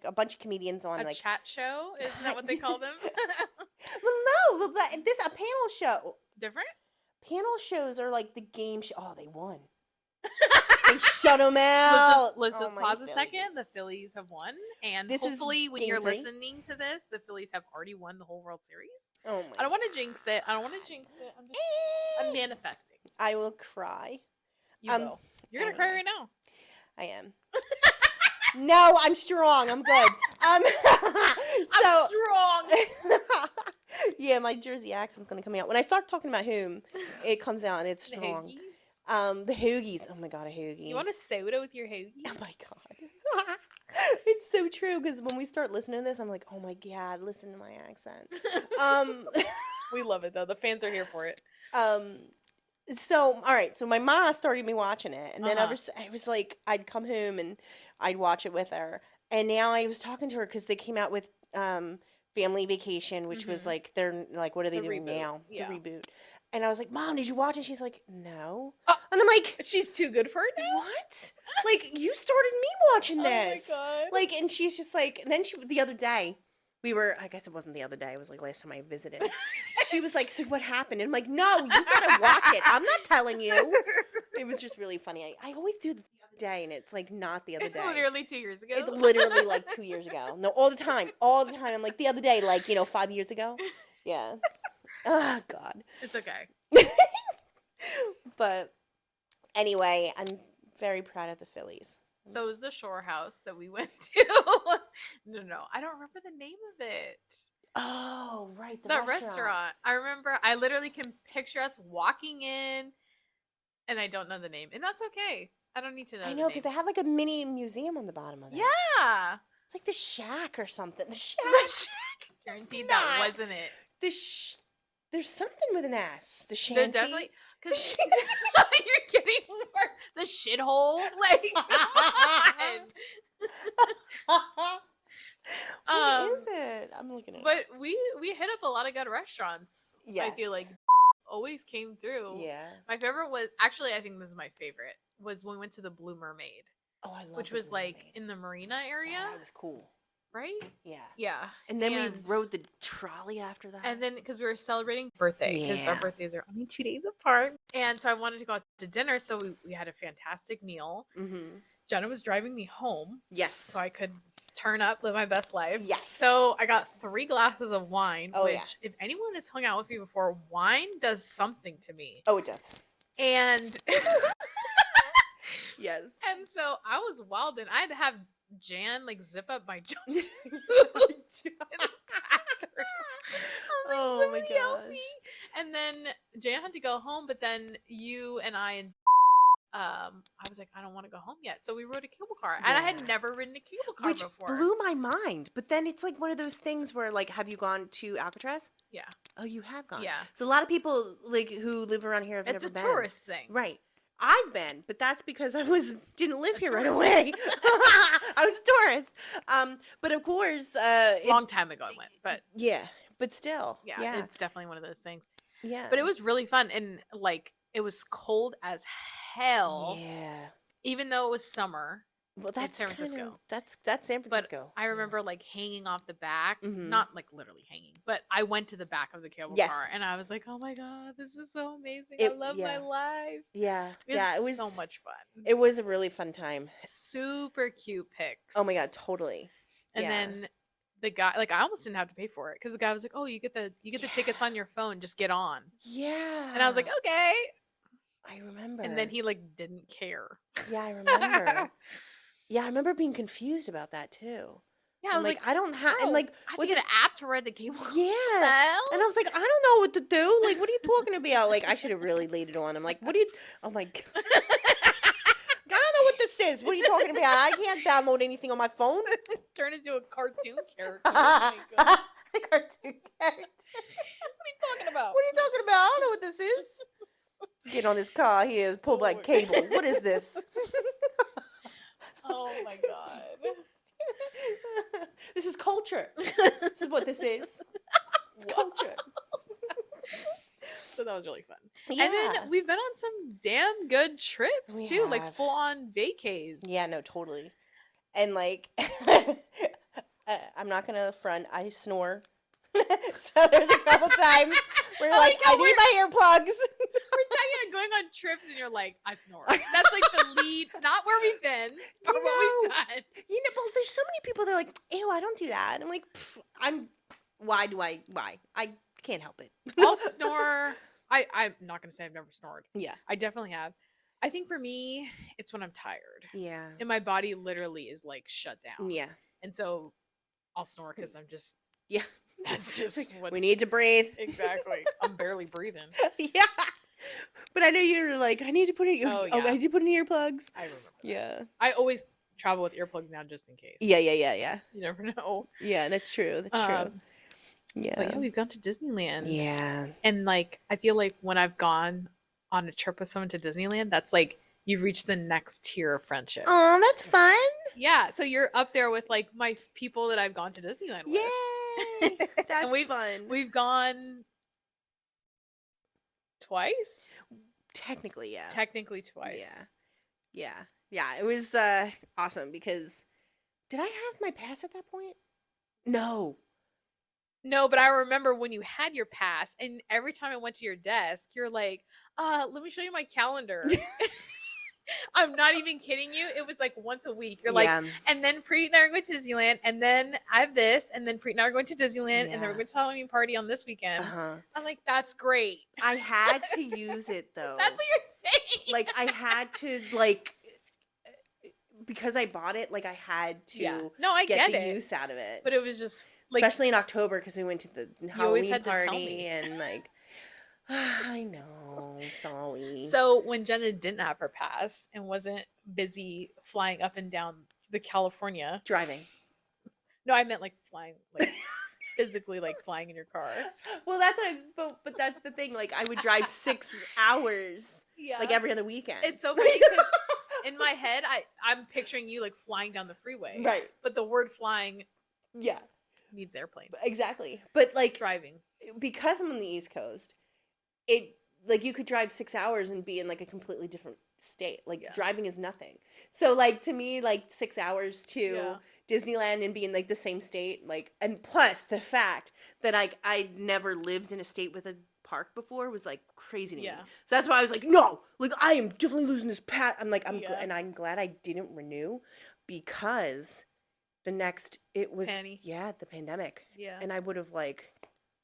Speaker 2: a bunch of comedians on
Speaker 1: A
Speaker 2: like
Speaker 1: chat show? Isn't that what they call them?
Speaker 2: well, no, this a panel show.
Speaker 1: Different?
Speaker 2: Panel shows are like the game show. Oh, they won. They shut them out.
Speaker 1: Let's
Speaker 2: Oh,
Speaker 1: just
Speaker 2: my
Speaker 1: pause a
Speaker 2: Phillies.
Speaker 1: second. The Phillies have won, and
Speaker 2: This is
Speaker 1: hopefully, when
Speaker 2: game
Speaker 1: you're
Speaker 2: 3?
Speaker 1: listening to this, the Phillies have already won the whole World Series.
Speaker 2: Oh
Speaker 1: I don't want to jinx it. I'm manifesting.
Speaker 2: I will cry.
Speaker 1: You will. You're gonna cry right now.
Speaker 2: I am. No, I'm strong. I'm good.
Speaker 1: I'm strong.
Speaker 2: Yeah, my Jersey accent's gonna come out when I start talking about whom. It comes out and it's
Speaker 1: The
Speaker 2: strong.
Speaker 1: hoagies.
Speaker 2: The hoagies. Oh my god, a hoagie.
Speaker 1: You want a soda with your hoagie?
Speaker 2: Oh my god. It's so true because when we start listening to this, I'm like, oh my god, listen to my accent.
Speaker 1: We love it though. The fans are here for it.
Speaker 2: So all right, so my ma started me watching it, and then
Speaker 1: Uh-huh.
Speaker 2: I was like, I'd come home and I'd watch it with her, and now I was talking to her because they came out with Family Vacation, which was
Speaker 1: Mhm.
Speaker 2: like they're like, what are they
Speaker 1: The
Speaker 2: doing
Speaker 1: reboot,
Speaker 2: now?
Speaker 1: yeah.
Speaker 2: The reboot. And I was like, Mom, did you watch it? She's like, no.
Speaker 1: Oh.
Speaker 2: And I'm like,
Speaker 1: She's too good for it now.
Speaker 2: what? Like you started me watching this.
Speaker 1: Oh my god.
Speaker 2: Like, and she's just like, and then the other day, I guess it wasn't the other day, it was like last time I visited. She was like, so what happened? And I'm like, no, you gotta watch it. I'm not telling you. It was just really funny. I always do the other day, and it's like not the other day.
Speaker 1: Literally 2 years ago.
Speaker 2: It's literally like 2 years ago. No, all the time. All the time. I'm like, the other day, like, 5 years ago. Yeah. Oh, God.
Speaker 1: It's okay.
Speaker 2: But anyway, I'm very proud of the Phillies.
Speaker 1: So it was the Shore House that we went to. No, I don't remember the name of it.
Speaker 2: Oh, right, the
Speaker 1: restaurant. I remember. I literally can picture us walking in, and I don't know the name, and that's okay. I don't need to know.
Speaker 2: I know, because they have like a mini museum on the bottom of it.
Speaker 1: Yeah,
Speaker 2: it's like the Shack or something. The Shack.
Speaker 1: the Shack. Guaranteed that
Speaker 2: not.
Speaker 1: wasn't it.
Speaker 2: There's something with an S. The Shanty.
Speaker 1: They're definitely because you're getting more the shithole. Like, come on.
Speaker 2: What is it? I'm looking at it.
Speaker 1: But we hit up a lot of good restaurants. I feel like
Speaker 2: Yes.
Speaker 1: always came through.
Speaker 2: Yeah.
Speaker 1: My favorite was actually, I think this is my favorite, was when we went to the Blue Mermaid.
Speaker 2: Oh, I love
Speaker 1: which
Speaker 2: the
Speaker 1: was
Speaker 2: Blue
Speaker 1: like
Speaker 2: Mermaid.
Speaker 1: in the marina area,
Speaker 2: Yeah, that was cool.
Speaker 1: right?
Speaker 2: Yeah.
Speaker 1: Yeah.
Speaker 2: And then we rode the trolley after that.
Speaker 1: And then because we were celebrating birthday, because our
Speaker 2: Yeah.
Speaker 1: birthdays are only 2 days apart, and so I wanted to go out to dinner, so we had a fantastic meal.
Speaker 2: Mm-hmm.
Speaker 1: Jenna was driving me home,
Speaker 2: Yes.
Speaker 1: so I could turn up, live my best life.
Speaker 2: Yes.
Speaker 1: So I got 3 glasses of wine,
Speaker 2: Oh,
Speaker 1: which
Speaker 2: yeah.
Speaker 1: if anyone has hung out with me before, wine does something to me.
Speaker 2: Oh, it does.
Speaker 1: And
Speaker 2: Yes.
Speaker 1: and so I was wild, and I had to have Jan like zip up my jumpsuit in the bathroom. I'm like,
Speaker 2: Oh my
Speaker 1: "Somebody help
Speaker 2: gosh.
Speaker 1: me." And then Jan had to go home, but then you and I I was like, I don't want to go home yet. So we rode a cable car. And I had
Speaker 2: Yeah.
Speaker 1: never ridden a cable car
Speaker 2: Which
Speaker 1: before.
Speaker 2: blew my mind. But then it's like one of those things where, like, have you gone to Alcatraz?
Speaker 1: Yeah.
Speaker 2: Oh, you have gone.
Speaker 1: Yeah.
Speaker 2: So a lot of people like who live around here have
Speaker 1: It's
Speaker 2: never
Speaker 1: a
Speaker 2: been.
Speaker 1: tourist thing.
Speaker 2: Right. I've been, but that's because I didn't live
Speaker 1: A
Speaker 2: here right
Speaker 1: tourist.
Speaker 2: away. I was a tourist. But of course,
Speaker 1: Long time ago I went, but
Speaker 2: yeah, but still,
Speaker 1: yeah, it's definitely one of those things.
Speaker 2: yeah.
Speaker 1: But it was really fun, and like it was cold as hell,
Speaker 2: yeah.
Speaker 1: even though it was summer.
Speaker 2: Well, that's
Speaker 1: San
Speaker 2: kinda-
Speaker 1: Francisco.
Speaker 2: That's San
Speaker 1: But
Speaker 2: Francisco.
Speaker 1: I remember like hanging off the back,
Speaker 2: Mhm.
Speaker 1: not like literally hanging, but I went to the back of the cable
Speaker 2: Yes.
Speaker 1: car, and I was like, "Oh my god, this is so amazing! I love my life."
Speaker 2: Yeah,
Speaker 1: We
Speaker 2: yeah.
Speaker 1: had
Speaker 2: It was
Speaker 1: so much fun.
Speaker 2: It was a really fun time.
Speaker 1: Super cute pics.
Speaker 2: Oh my god, totally.
Speaker 1: And
Speaker 2: yeah.
Speaker 1: then the guy, like, I almost didn't have to pay for it because the guy was like, "Oh, you get the tickets on your phone. Just get on."
Speaker 2: Yeah.
Speaker 1: And I was like, "Okay."
Speaker 2: I remember.
Speaker 1: And then he like didn't care.
Speaker 2: Yeah, I remember. Yeah, I remember being confused about that too.
Speaker 1: Yeah, I
Speaker 2: I'm
Speaker 1: was like,
Speaker 2: I don't have,
Speaker 1: "Bro,
Speaker 2: and like,
Speaker 1: I have to
Speaker 2: what's
Speaker 1: get an app to ride the cable."
Speaker 2: yeah.
Speaker 1: Hell?
Speaker 2: And I was like, I don't know what to do. Like, what are you talking about? Like, I should have really laid it on. I'm like, what are you? Oh my god. I don't know what this is. What are you talking about? I can't download anything on my phone.
Speaker 1: Turn into a cartoon character. Oh my god.
Speaker 2: The cartoon character.
Speaker 1: What are you talking about?
Speaker 2: What are you talking about? I don't know what this is. Get on this car here, pull
Speaker 1: Oh
Speaker 2: back
Speaker 1: my
Speaker 2: cable. What is this?
Speaker 1: Oh my god.
Speaker 2: This is culture. This is what this is. It's culture.
Speaker 1: So that was really fun.
Speaker 2: Yeah.
Speaker 1: And then we've been on some damn good trips
Speaker 2: We
Speaker 1: too, like
Speaker 2: have.
Speaker 1: full on vacays.
Speaker 2: Yeah, no, totally. And like, I'm not gonna front. I snore. So there's a couple times where
Speaker 1: I
Speaker 2: like,
Speaker 1: like how
Speaker 2: I need my earplugs.
Speaker 1: We're talking about going on trips and you're like, I snore. That's like the lead, not where we've been or
Speaker 2: You
Speaker 1: what we've
Speaker 2: know,
Speaker 1: done.
Speaker 2: You know, but there's so many people that are like, ew, I don't do that. And I'm like, why? I can't help it.
Speaker 1: I'll snore. I'm not gonna say I've never snored.
Speaker 2: Yeah.
Speaker 1: I definitely have. I think for me, it's when I'm tired.
Speaker 2: Yeah.
Speaker 1: And my body literally is like shut down.
Speaker 2: Yeah.
Speaker 1: And so I'll snore because I'm just,
Speaker 2: Yeah.
Speaker 1: that's just what.
Speaker 2: We need to breathe.
Speaker 1: Exactly. I'm barely breathing.
Speaker 2: Yeah. But I know you're like, I need to put in
Speaker 1: Oh, yeah.
Speaker 2: I need to put in earplugs.
Speaker 1: I remember. that.
Speaker 2: Yeah.
Speaker 1: I always travel with earplugs now just in case.
Speaker 2: Yeah.
Speaker 1: You never know.
Speaker 2: Yeah, that's true. That's true. Yeah.
Speaker 1: But yeah, we've gone to Disneyland.
Speaker 2: Yeah.
Speaker 1: And like, I feel like when I've gone on a trip with someone to Disneyland, that's like, you've reached the next tier of friendship.
Speaker 2: Oh, that's fun.
Speaker 1: Yeah. So you're up there with like my people that I've gone to Disneyland with.
Speaker 2: Yay. That's fun.
Speaker 1: We've gone twice.
Speaker 2: Technically, yeah.
Speaker 1: Technically twice.
Speaker 2: Yeah. Yeah. It was awesome because did I have my pass at that point? No.
Speaker 1: No, but I remember when you had your pass, and every time I went to your desk, you're like, let me show you my calendar. I'm not even kidding you. It was like once a week. You're
Speaker 2: Yeah.
Speaker 1: like, and then Preet and I are going to Disneyland, and then I have this, and then Preet and I are going to Disneyland, and then we're
Speaker 2: Yeah.
Speaker 1: going to Halloween party on this weekend. I'm like, that's great.
Speaker 2: I had to use it though.
Speaker 1: That's what you're saying.
Speaker 2: Like I had to like because I bought it. Like I had to
Speaker 1: No, I
Speaker 2: get the
Speaker 1: it.
Speaker 2: use out of it.
Speaker 1: But it was just like,
Speaker 2: Especially in October because we went to the
Speaker 1: always
Speaker 2: Halloween
Speaker 1: had to tell
Speaker 2: party
Speaker 1: me.
Speaker 2: and like I know, sorry.
Speaker 1: So when Jenna didn't have her pass and wasn't busy flying up and down the California,
Speaker 2: driving.
Speaker 1: No, I meant like flying, like physically, like flying in your car.
Speaker 2: Well, that's what but that's the thing. Like I would drive 6 hours,
Speaker 1: Yeah,
Speaker 2: like every other weekend.
Speaker 1: It's so funny because in my head, I'm picturing you like flying down the freeway,
Speaker 2: right.
Speaker 1: But the word flying,
Speaker 2: Yeah,
Speaker 1: means airplane.
Speaker 2: Exactly. But like
Speaker 1: Driving,
Speaker 2: because I'm on the East Coast, it like you could drive 6 hours and be in like a completely different state. Like driving is nothing. So like to me, like 6 hours to Disneyland and be in like the same state, like, and plus the fact that I never lived in a state with a park before was like crazy to me. So that's why I was like, no, like I am definitely losing this pat. I'm like, and I'm glad I didn't renew because the next it was the pandemic.
Speaker 1: Yeah.
Speaker 2: And I would have like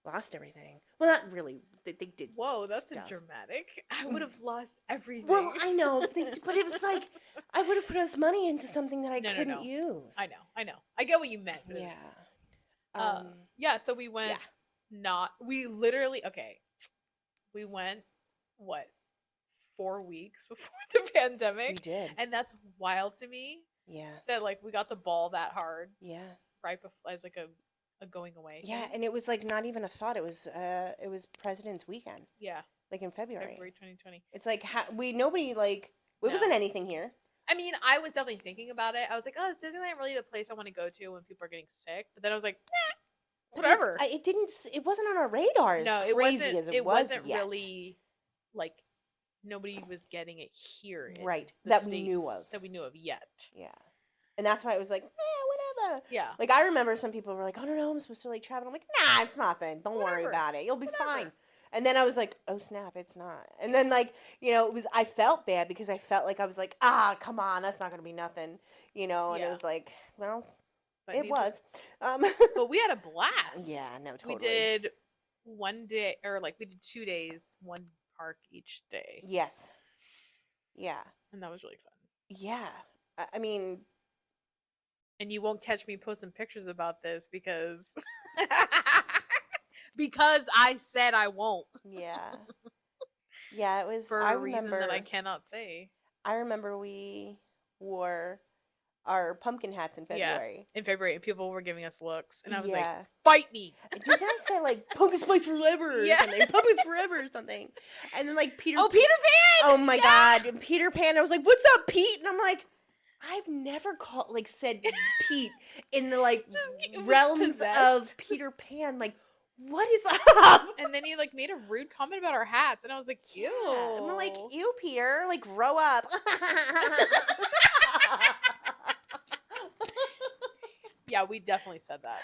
Speaker 2: lost everything. Well, not really. They did.
Speaker 1: Whoa, that's
Speaker 2: stuff.
Speaker 1: a dramatic. I would have lost everything.
Speaker 2: Well, I know, but it was like I would have put us money into something that I couldn't use.
Speaker 1: I know. I get what you meant.
Speaker 2: Yeah.
Speaker 1: So we went. We literally we went what 4 weeks before the pandemic.
Speaker 2: We did,
Speaker 1: and that's wild to me.
Speaker 2: Yeah.
Speaker 1: That like we got the ball that hard.
Speaker 2: Yeah.
Speaker 1: Right before as like a going away.
Speaker 2: Yeah, and it was like not even a thought. It was President's Weekend.
Speaker 1: Yeah.
Speaker 2: Like in February
Speaker 1: 2020.
Speaker 2: It's like nobody like it wasn't anything here.
Speaker 1: I mean, I was definitely thinking about it. I was like, oh, is Disneyland really the place I want to go to when people are getting sick? But then I was like, whatever.
Speaker 2: It wasn't on our radar.
Speaker 1: No,
Speaker 2: it wasn't.
Speaker 1: It wasn't really like nobody was getting it here,
Speaker 2: right?
Speaker 1: That we knew of yet.
Speaker 2: Yeah, and that's why it was like, whatever.
Speaker 1: Yeah.
Speaker 2: Like I remember some people were like, oh no, I'm supposed to like travel. I'm like, nah, it's nothing. Don't worry about it. You'll be fine. And then I was like, oh snap, it's not. And then like, I felt bad because I felt like I was like, come on, that's not gonna be nothing, and it was like, well, it was.
Speaker 1: But we had a blast.
Speaker 2: Yeah, no, totally.
Speaker 1: We did 1 day, or like we did 2 days, one park each day.
Speaker 2: Yes. Yeah.
Speaker 1: And that was really fun.
Speaker 2: Yeah. I mean,
Speaker 1: and you won't catch me posting pictures about this because because I said I won't.
Speaker 2: Yeah. Yeah, it was
Speaker 1: for a reason that I cannot say.
Speaker 2: I remember we wore our pumpkin hats in February.
Speaker 1: Yeah, in February, and people were giving us looks, and I was like,
Speaker 2: "Fight me!" Did I say like "Pumpkin Spice Forever" or something? "Pumpkins Forever" or something. And then like Peter Pan! Oh my God, and Peter Pan! I was like, "What's up, Pete?" And I'm like, I've never said Pete in the like realms of Peter Pan. Like, what is up?
Speaker 1: And then he like made a rude comment about our hats, and I was like, "Ew!"
Speaker 2: Yeah. I'm like, "Ew, Peter! Like, grow up."
Speaker 1: Yeah, we definitely said that.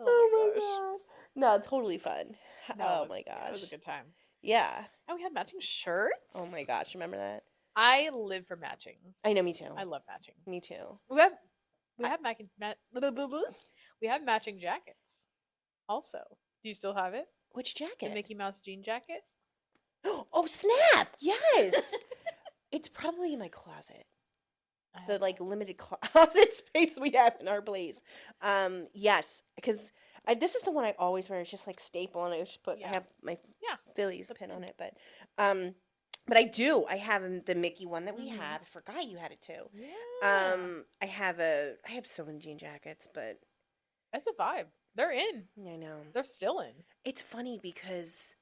Speaker 2: Oh my gosh. No, totally fun. Oh my gosh.
Speaker 1: It was a good time.
Speaker 2: Yeah.
Speaker 1: And we had matching shirts.
Speaker 2: Oh my gosh, remember that?
Speaker 1: I live for matching.
Speaker 2: I know, me too.
Speaker 1: I love matching.
Speaker 2: Me too.
Speaker 1: We have matching jackets. Also, do you still have it?
Speaker 2: Which jacket?
Speaker 1: The Mickey Mouse jean jacket.
Speaker 2: Oh snap! Yes. It's probably in my closet. The like limited closet space we have in our place. Yes, because this is the one I always wear. It's just like staple, and I just I have my Phillies pin on it, but I do. I have the Mickey one that we had. I forgot you had it too.
Speaker 1: Yeah.
Speaker 2: I have so many jean jackets, but
Speaker 1: that's a vibe. They're in.
Speaker 2: I know.
Speaker 1: They're still in.
Speaker 2: It's funny because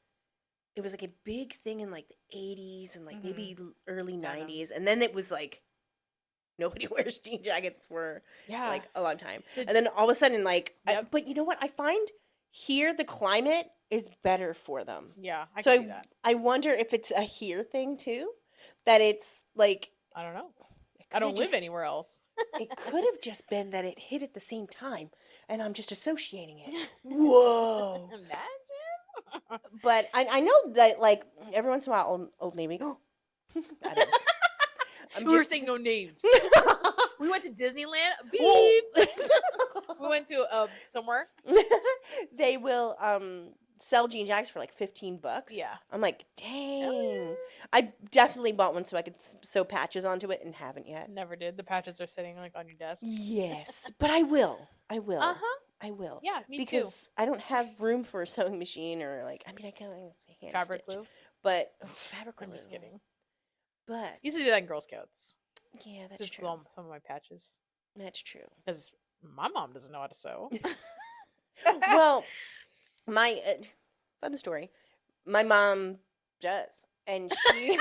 Speaker 2: it was like a big thing in like the 80s and like maybe early 90s, and then it was like nobody wears jean jackets for like a long time, and then all of a sudden like but you know what, I find here the climate is better for them.
Speaker 1: Yeah, I can see that.
Speaker 2: I wonder if it's a here thing too, that it's like,
Speaker 1: I don't know, I don't live anywhere else.
Speaker 2: It could have just been that it hit at the same time and I'm just associating it. Whoa.
Speaker 1: Imagine.
Speaker 2: But I know that like every once in a while Old Navy I don't. I'm
Speaker 1: We were
Speaker 2: just
Speaker 1: saying no names. We went to Disneyland. Beep.
Speaker 2: Well-
Speaker 1: We went to somewhere.
Speaker 2: They will sell jean jackets for like $15.
Speaker 1: Yeah.
Speaker 2: I'm like, dang. I definitely bought one so I could sew patches onto it and haven't yet.
Speaker 1: Never did. The patches are sitting like on your desk.
Speaker 2: Yes, but I will. I will.
Speaker 1: Uh-huh.
Speaker 2: I will.
Speaker 1: Yeah, me
Speaker 2: Because I don't have room for a sewing machine or like, I mean, I can hand
Speaker 1: too. Fabric
Speaker 2: stitch,
Speaker 1: glue.
Speaker 2: but fabric glue.
Speaker 1: I'm just kidding.
Speaker 2: But
Speaker 1: Used to do that in Girl Scouts.
Speaker 2: yeah, that's
Speaker 1: Just
Speaker 2: true.
Speaker 1: blow some of my patches
Speaker 2: That's true.
Speaker 1: because my mom doesn't know how to sew.
Speaker 2: Well, my fun story. My mom does, and she.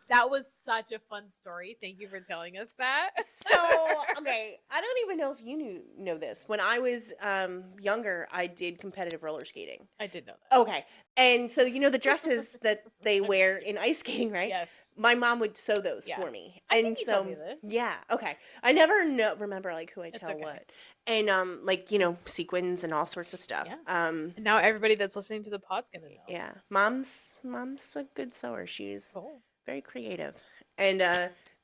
Speaker 1: That was such a fun story. Thank you for telling us that.
Speaker 2: So okay, I don't even know if you know this. When I was younger, I did competitive roller skating.
Speaker 1: I did know that.
Speaker 2: Okay, and so you know the dresses that they wear in ice skating, right?
Speaker 1: Yes.
Speaker 2: My mom would sew those
Speaker 1: Yeah.
Speaker 2: for me,
Speaker 1: I
Speaker 2: and
Speaker 1: think you
Speaker 2: so
Speaker 1: told me this.
Speaker 2: yeah, okay. I never remember like who I
Speaker 1: It's
Speaker 2: tell
Speaker 1: okay.
Speaker 2: what, and like you know sequins and all sorts of stuff.
Speaker 1: Yeah. And now everybody that's listening to the pod's gonna know.
Speaker 2: Yeah, mom's a good sewer. She's
Speaker 1: Cool.
Speaker 2: very creative, and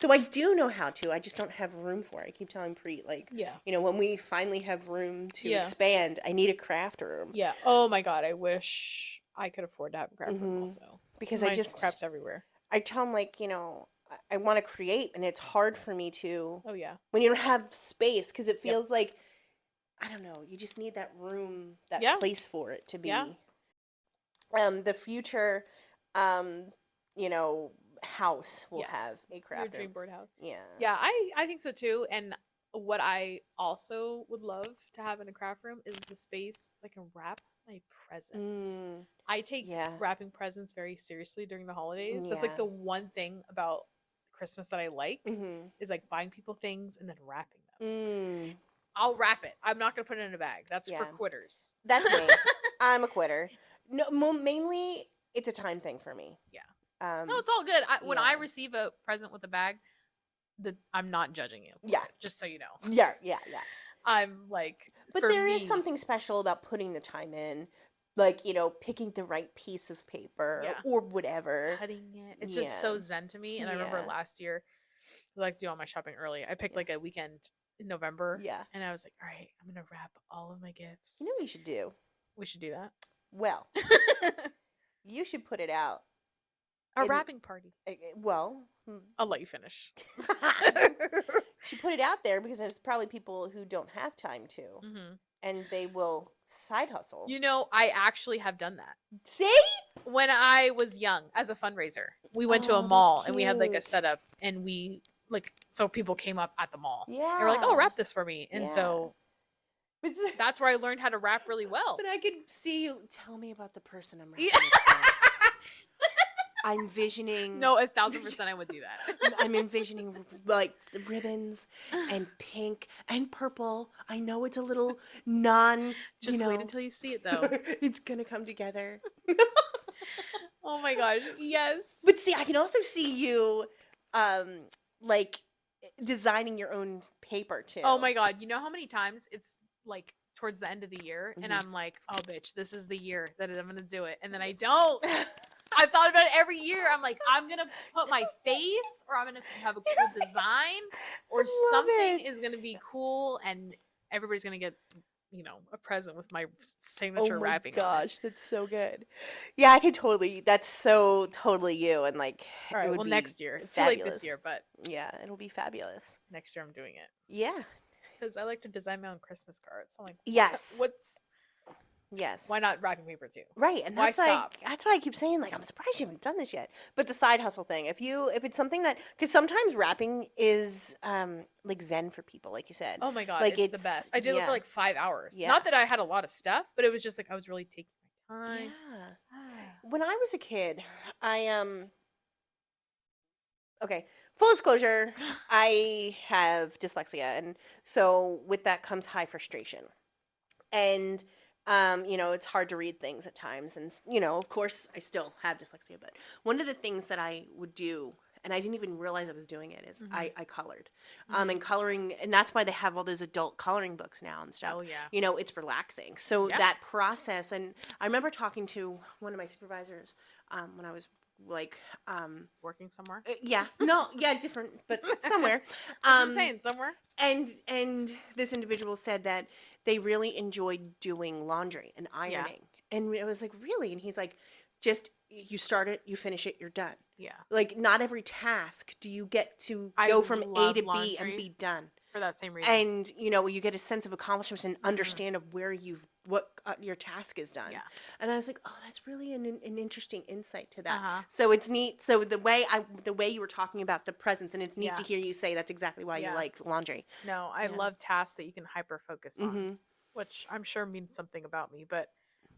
Speaker 2: so I do know how to. I just don't have room for it. I keep telling Preet, like,
Speaker 1: Yeah.
Speaker 2: you know, when we finally have room to
Speaker 1: Yeah.
Speaker 2: expand, I need a craft room.
Speaker 1: Yeah. Oh my god, I wish I could afford to have a craft room
Speaker 2: Mhm.
Speaker 1: also.
Speaker 2: Because
Speaker 1: Mine
Speaker 2: I just
Speaker 1: craps everywhere.
Speaker 2: I tell them like, you know, I want to create, and it's hard for me to
Speaker 1: Oh yeah.
Speaker 2: when you don't have space because it
Speaker 1: Yep.
Speaker 2: feels like I don't know. You just need that room, that
Speaker 1: Yeah.
Speaker 2: place for it to be.
Speaker 1: Yeah.
Speaker 2: The future, you know, house will have
Speaker 1: Yes.
Speaker 2: a
Speaker 1: Your
Speaker 2: craft
Speaker 1: dream
Speaker 2: room.
Speaker 1: board house.
Speaker 2: Yeah.
Speaker 1: Yeah, I think so too. And what I also would love to have in a craft room is the space so I can wrap my presents.
Speaker 2: Mm,
Speaker 1: I take
Speaker 2: yeah.
Speaker 1: wrapping presents very seriously during the holidays. That's
Speaker 2: Yeah.
Speaker 1: like the one thing about Christmas that I like
Speaker 2: Mm-hmm.
Speaker 1: is like buying people things and then wrapping them.
Speaker 2: Mm,
Speaker 1: I'll wrap it. I'm not gonna put it in a bag. That's for
Speaker 2: Yeah.
Speaker 1: quitters.
Speaker 2: that's me. I'm a quitter. No, mainly it's a time thing for me.
Speaker 1: Yeah.
Speaker 2: Um,
Speaker 1: No, it's all good. When I
Speaker 2: yeah.
Speaker 1: receive a present with a bag, I'm not judging you. for
Speaker 2: Yeah.
Speaker 1: it, just so you know.
Speaker 2: yeah.
Speaker 1: I'm like,
Speaker 2: But
Speaker 1: for
Speaker 2: there is
Speaker 1: me-
Speaker 2: something special about putting the time in, like, you know, picking the right piece of paper
Speaker 1: Yeah.
Speaker 2: or whatever.
Speaker 1: cutting it. It's just so
Speaker 2: Yeah.
Speaker 1: zen to me. And I remember
Speaker 2: Yeah.
Speaker 1: last year, I like to do all my shopping early. I picked
Speaker 2: Yeah.
Speaker 1: like a weekend in November.
Speaker 2: Yeah.
Speaker 1: And I was like, all right, I'm gonna wrap all of my gifts.
Speaker 2: You know what you should do?
Speaker 1: We should do that.
Speaker 2: Well, you should put it out.
Speaker 1: A
Speaker 2: in-
Speaker 1: wrapping party.
Speaker 2: Well,
Speaker 1: I'll let you finish.
Speaker 2: she put it out there because there's probably people who don't have time to,
Speaker 1: Mhm.
Speaker 2: and they will side hustle.
Speaker 1: You know, I actually have done that.
Speaker 2: See?
Speaker 1: When I was young as a fundraiser. We went to
Speaker 2: Oh,
Speaker 1: a
Speaker 2: that's
Speaker 1: mall and we had like a
Speaker 2: cute.
Speaker 1: setup and we like so people came up at the mall.
Speaker 2: Yeah.
Speaker 1: They were like, "Oh, wrap this for me." And
Speaker 2: Yeah.
Speaker 1: so
Speaker 2: But,
Speaker 1: that's where I learned how to wrap really well.
Speaker 2: but I could see you. Tell me about the person I'm wrapping
Speaker 1: Yeah.
Speaker 2: this for. I'm envisioning.
Speaker 1: No, 1,000% I would do that.
Speaker 2: I'm envisioning like ribbons and pink and purple. I know it's a little non.
Speaker 1: Just
Speaker 2: you know,
Speaker 1: wait until you see it though.
Speaker 2: it's gonna come together.
Speaker 1: Oh my gosh. Yes.
Speaker 2: But see, I can also see you, like designing your own paper too.
Speaker 1: Oh my god. You know how many times it's like towards the end of the year and
Speaker 2: Mhm.
Speaker 1: I'm like, "Oh bitch, this is the year that I'm going to do it." And then I don't. I've thought about it every year. I'm like, I'm going to put my face or I'm going to have a cool design or
Speaker 2: love
Speaker 1: something
Speaker 2: it.
Speaker 1: is going to be cool and everybody's going to get, you know, a present with my
Speaker 2: Oh
Speaker 1: signature
Speaker 2: my
Speaker 1: wrapping on it.
Speaker 2: gosh, that's so good. Yeah, I could totally. That's so totally you, and like.
Speaker 1: All
Speaker 2: it
Speaker 1: right,
Speaker 2: would
Speaker 1: well
Speaker 2: be
Speaker 1: next year. It's too late
Speaker 2: fabulous.
Speaker 1: this year, but
Speaker 2: Yeah, it'll be fabulous.
Speaker 1: next year I'm doing it.
Speaker 2: Yeah.
Speaker 1: Because I like to design my own Christmas cards. So I'm like,
Speaker 2: Yes. Yes.
Speaker 1: why not wrapping paper too?
Speaker 2: Right, and
Speaker 1: Why
Speaker 2: that's like
Speaker 1: stop?
Speaker 2: that's why I keep saying like I'm surprised you haven't done this yet. But the side hustle thing, if it's something that because sometimes wrapping is like zen for people, like you said.
Speaker 1: Oh my god,
Speaker 2: Like,
Speaker 1: it's the
Speaker 2: it's-
Speaker 1: best. I did it
Speaker 2: yeah.
Speaker 1: for like 5 hours.
Speaker 2: Yeah.
Speaker 1: Not that I had a lot of stuff, but it was just like I was really taking my time.
Speaker 2: Yeah. When I was a kid, I okay, full disclosure, I have dyslexia, and so with that comes high frustration. And you know, it's hard to read things at times, and you know, of course, I still have dyslexia. But one of the things that I would do, and I didn't even realize I was doing it, is
Speaker 1: Mhm.
Speaker 2: I colored, and coloring, and that's why they have all those adult coloring books now and stuff.
Speaker 1: Oh yeah.
Speaker 2: You know, it's relaxing. So
Speaker 1: Yeah.
Speaker 2: that process, and I remember talking to one of my supervisors when I was like
Speaker 1: Working somewhere.
Speaker 2: yeah, no, yeah, different, but somewhere.
Speaker 1: That's what I'm saying, somewhere.
Speaker 2: And this individual said that they really enjoyed doing laundry and ironing. And it was like, really? And he's like, just you start it, you finish it, you're done.
Speaker 1: Yeah.
Speaker 2: Like, not every task do you get to
Speaker 1: I
Speaker 2: go from A
Speaker 1: love
Speaker 2: to B
Speaker 1: laundry
Speaker 2: and be done.
Speaker 1: for that same reason.
Speaker 2: And you get a sense of accomplishment and understand of where what your task is done.
Speaker 1: Yeah.
Speaker 2: And I was like, oh, that's really an interesting insight to that.
Speaker 1: Uh-huh.
Speaker 2: So it's neat. So the way you were talking about the presence, and it's neat
Speaker 1: Yeah.
Speaker 2: to hear you say that's exactly why you
Speaker 1: Yeah.
Speaker 2: like laundry.
Speaker 1: No, I
Speaker 2: Yeah.
Speaker 1: love tasks that you can hyper focus on,
Speaker 2: Mhm.
Speaker 1: which I'm sure means something about me, but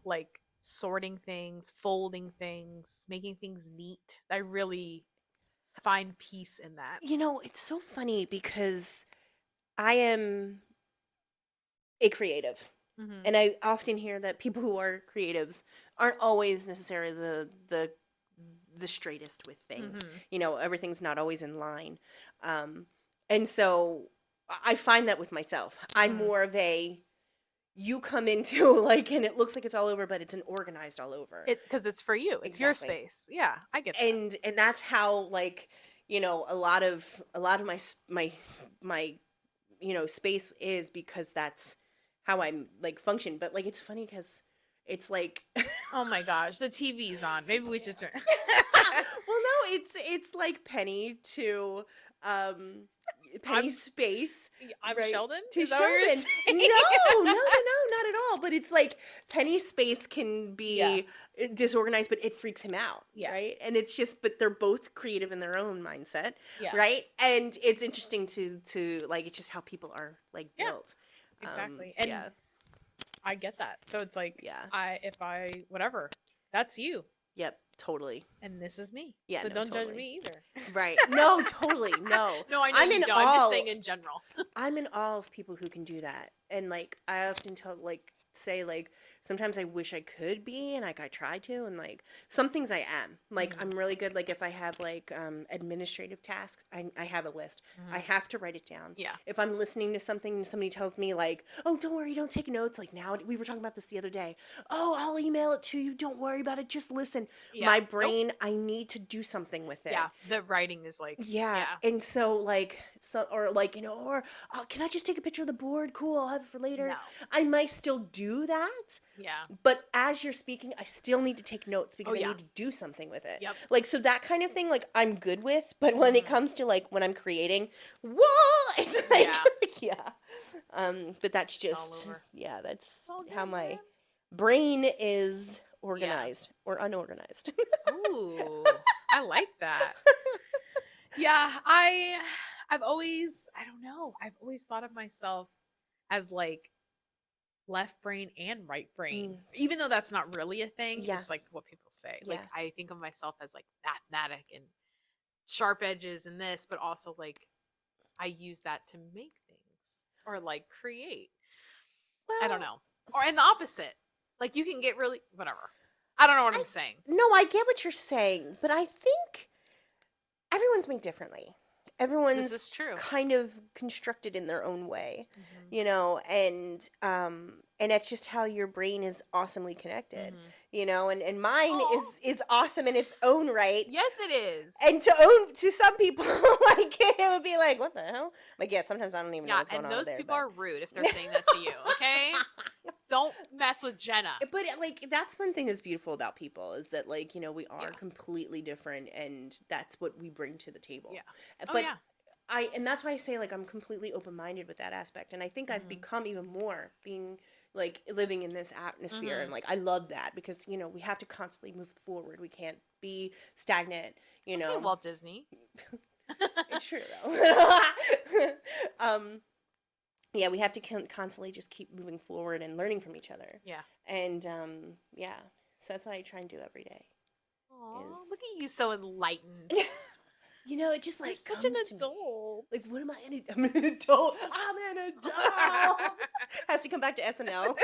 Speaker 1: like sorting things, folding things, making things neat. I really find peace in that.
Speaker 2: It's so funny because I am a creative.
Speaker 1: Mhm.
Speaker 2: And I often hear that people who are creatives aren't always necessarily the straightest with things.
Speaker 1: Mhm.
Speaker 2: Everything's not always in line. And so I find that with myself. I'm
Speaker 1: Mhm.
Speaker 2: more of you come into like, and it looks like it's all over, but it's an organized all over.
Speaker 1: It's because it's for you. It's your
Speaker 2: Exactly.
Speaker 1: space. Yeah, I get that.
Speaker 2: And that's how like, a lot of my space is, because that's how I'm like function. But like, it's funny because it's like
Speaker 1: Oh my gosh, the TV's on. Maybe we should turn.
Speaker 2: well, no, it's like Penny to Penny's space.
Speaker 1: I'm
Speaker 2: right,
Speaker 1: Sheldon.
Speaker 2: to
Speaker 1: Is that what you're
Speaker 2: Sheldon.
Speaker 1: saying?
Speaker 2: No, not at all. But it's like Penny's space can be
Speaker 1: Yeah.
Speaker 2: disorganized, but it freaks him out.
Speaker 1: Yeah.
Speaker 2: Right. And it's just, but they're both creative in their own mindset.
Speaker 1: Yeah.
Speaker 2: Right. And it's interesting to like, it's just how people are like
Speaker 1: Yeah.
Speaker 2: built.
Speaker 1: Exactly. And
Speaker 2: yeah.
Speaker 1: I get that. So it's like,
Speaker 2: Yeah.
Speaker 1: whatever, that's you.
Speaker 2: Yep. Totally.
Speaker 1: And this is me.
Speaker 2: Yeah,
Speaker 1: So
Speaker 2: no,
Speaker 1: don't judge
Speaker 2: totally.
Speaker 1: me either.
Speaker 2: Right. No, totally. No.
Speaker 1: No, I know
Speaker 2: I'm
Speaker 1: you
Speaker 2: in
Speaker 1: don't. I'm just
Speaker 2: awe.
Speaker 1: saying in general.
Speaker 2: I'm in awe of people who can do that. And like, I often say like, sometimes I wish I could be, and like I try to, and like some things I am. Like, I'm really good. Like if I have like administrative tasks, I have a list. I have to write it down.
Speaker 1: Yeah.
Speaker 2: If I'm listening to something and somebody tells me like, oh, don't worry, don't take notes. Like now, we were talking about this the other day. Oh, I'll email it to you. Don't worry about it. Just listen.
Speaker 1: Yeah.
Speaker 2: My
Speaker 1: Nope.
Speaker 2: brain, I need to do something with it.
Speaker 1: Yeah. The writing is like,
Speaker 2: Yeah. And so like, or like, or can I just take a picture of the board? Cool. I'll have it for later.
Speaker 1: No.
Speaker 2: I might still do that.
Speaker 1: Yeah.
Speaker 2: But as you're speaking, I still need to take notes because
Speaker 1: Oh, yeah.
Speaker 2: I need to do something with it.
Speaker 1: Yep.
Speaker 2: Like, so that kind of thing, like, I'm good with. But when it comes to, like, when I'm creating, whoa! It's like, yeah. But that's
Speaker 1: It's all
Speaker 2: just,
Speaker 1: over.
Speaker 2: yeah, that's
Speaker 1: all good,
Speaker 2: how my
Speaker 1: man.
Speaker 2: brain is organized or unorganized.
Speaker 1: Ooh, I like that. Yeah, I've always, I don't know, I've always thought of myself as like left brain and right brain, even though that's not really a thing.
Speaker 2: Yeah.
Speaker 1: It's like what people say.
Speaker 2: Yeah.
Speaker 1: Like I think of myself as like mathematic and sharp edges and this, but also like I use that to make things or like create. I don't know. Or in the opposite. Like you can get really whatever. I don't know what I'm saying.
Speaker 2: No, I get what you're saying, but I think everyone's made differently. Everyone's
Speaker 1: This is true.
Speaker 2: kind of constructed in their own way,
Speaker 1: Mhm.
Speaker 2: and that's just how your brain is awesomely connected,
Speaker 1: Mhm.
Speaker 2: and mine
Speaker 1: Aw.
Speaker 2: is awesome in its own right.
Speaker 1: Yes, it is.
Speaker 2: And to some people, like it would be like, what the hell? Like, yeah, sometimes I don't even know
Speaker 1: Yeah,
Speaker 2: what's going
Speaker 1: and
Speaker 2: on
Speaker 1: those
Speaker 2: there,
Speaker 1: people
Speaker 2: but-
Speaker 1: are rude if they're saying that to you, okay? Don't mess with Jenna.
Speaker 2: But like, that's one thing that's beautiful about people is that like, we are
Speaker 1: Yeah.
Speaker 2: completely different, and that's what we bring to the table.
Speaker 1: Yeah.
Speaker 2: But
Speaker 1: yeah.
Speaker 2: and that's why I say like I'm completely open-minded with that aspect, and I think I've become even more being like living in this atmosphere, and like I love that because we have to constantly move forward. We can't be stagnant.
Speaker 1: Okay, Walt Disney.
Speaker 2: It's true though. Yeah, we have to constantly just keep moving forward and learning from each other.
Speaker 1: Yeah.
Speaker 2: And yeah, so that's what I try and do every day.
Speaker 1: Aw,
Speaker 2: Is-
Speaker 1: look at you, so enlightened.
Speaker 2: It just like
Speaker 1: You're such an
Speaker 2: comes to me.
Speaker 1: adult.
Speaker 2: Like, what am I? I'm an adult. I'm an adult. Has to come back to SNL.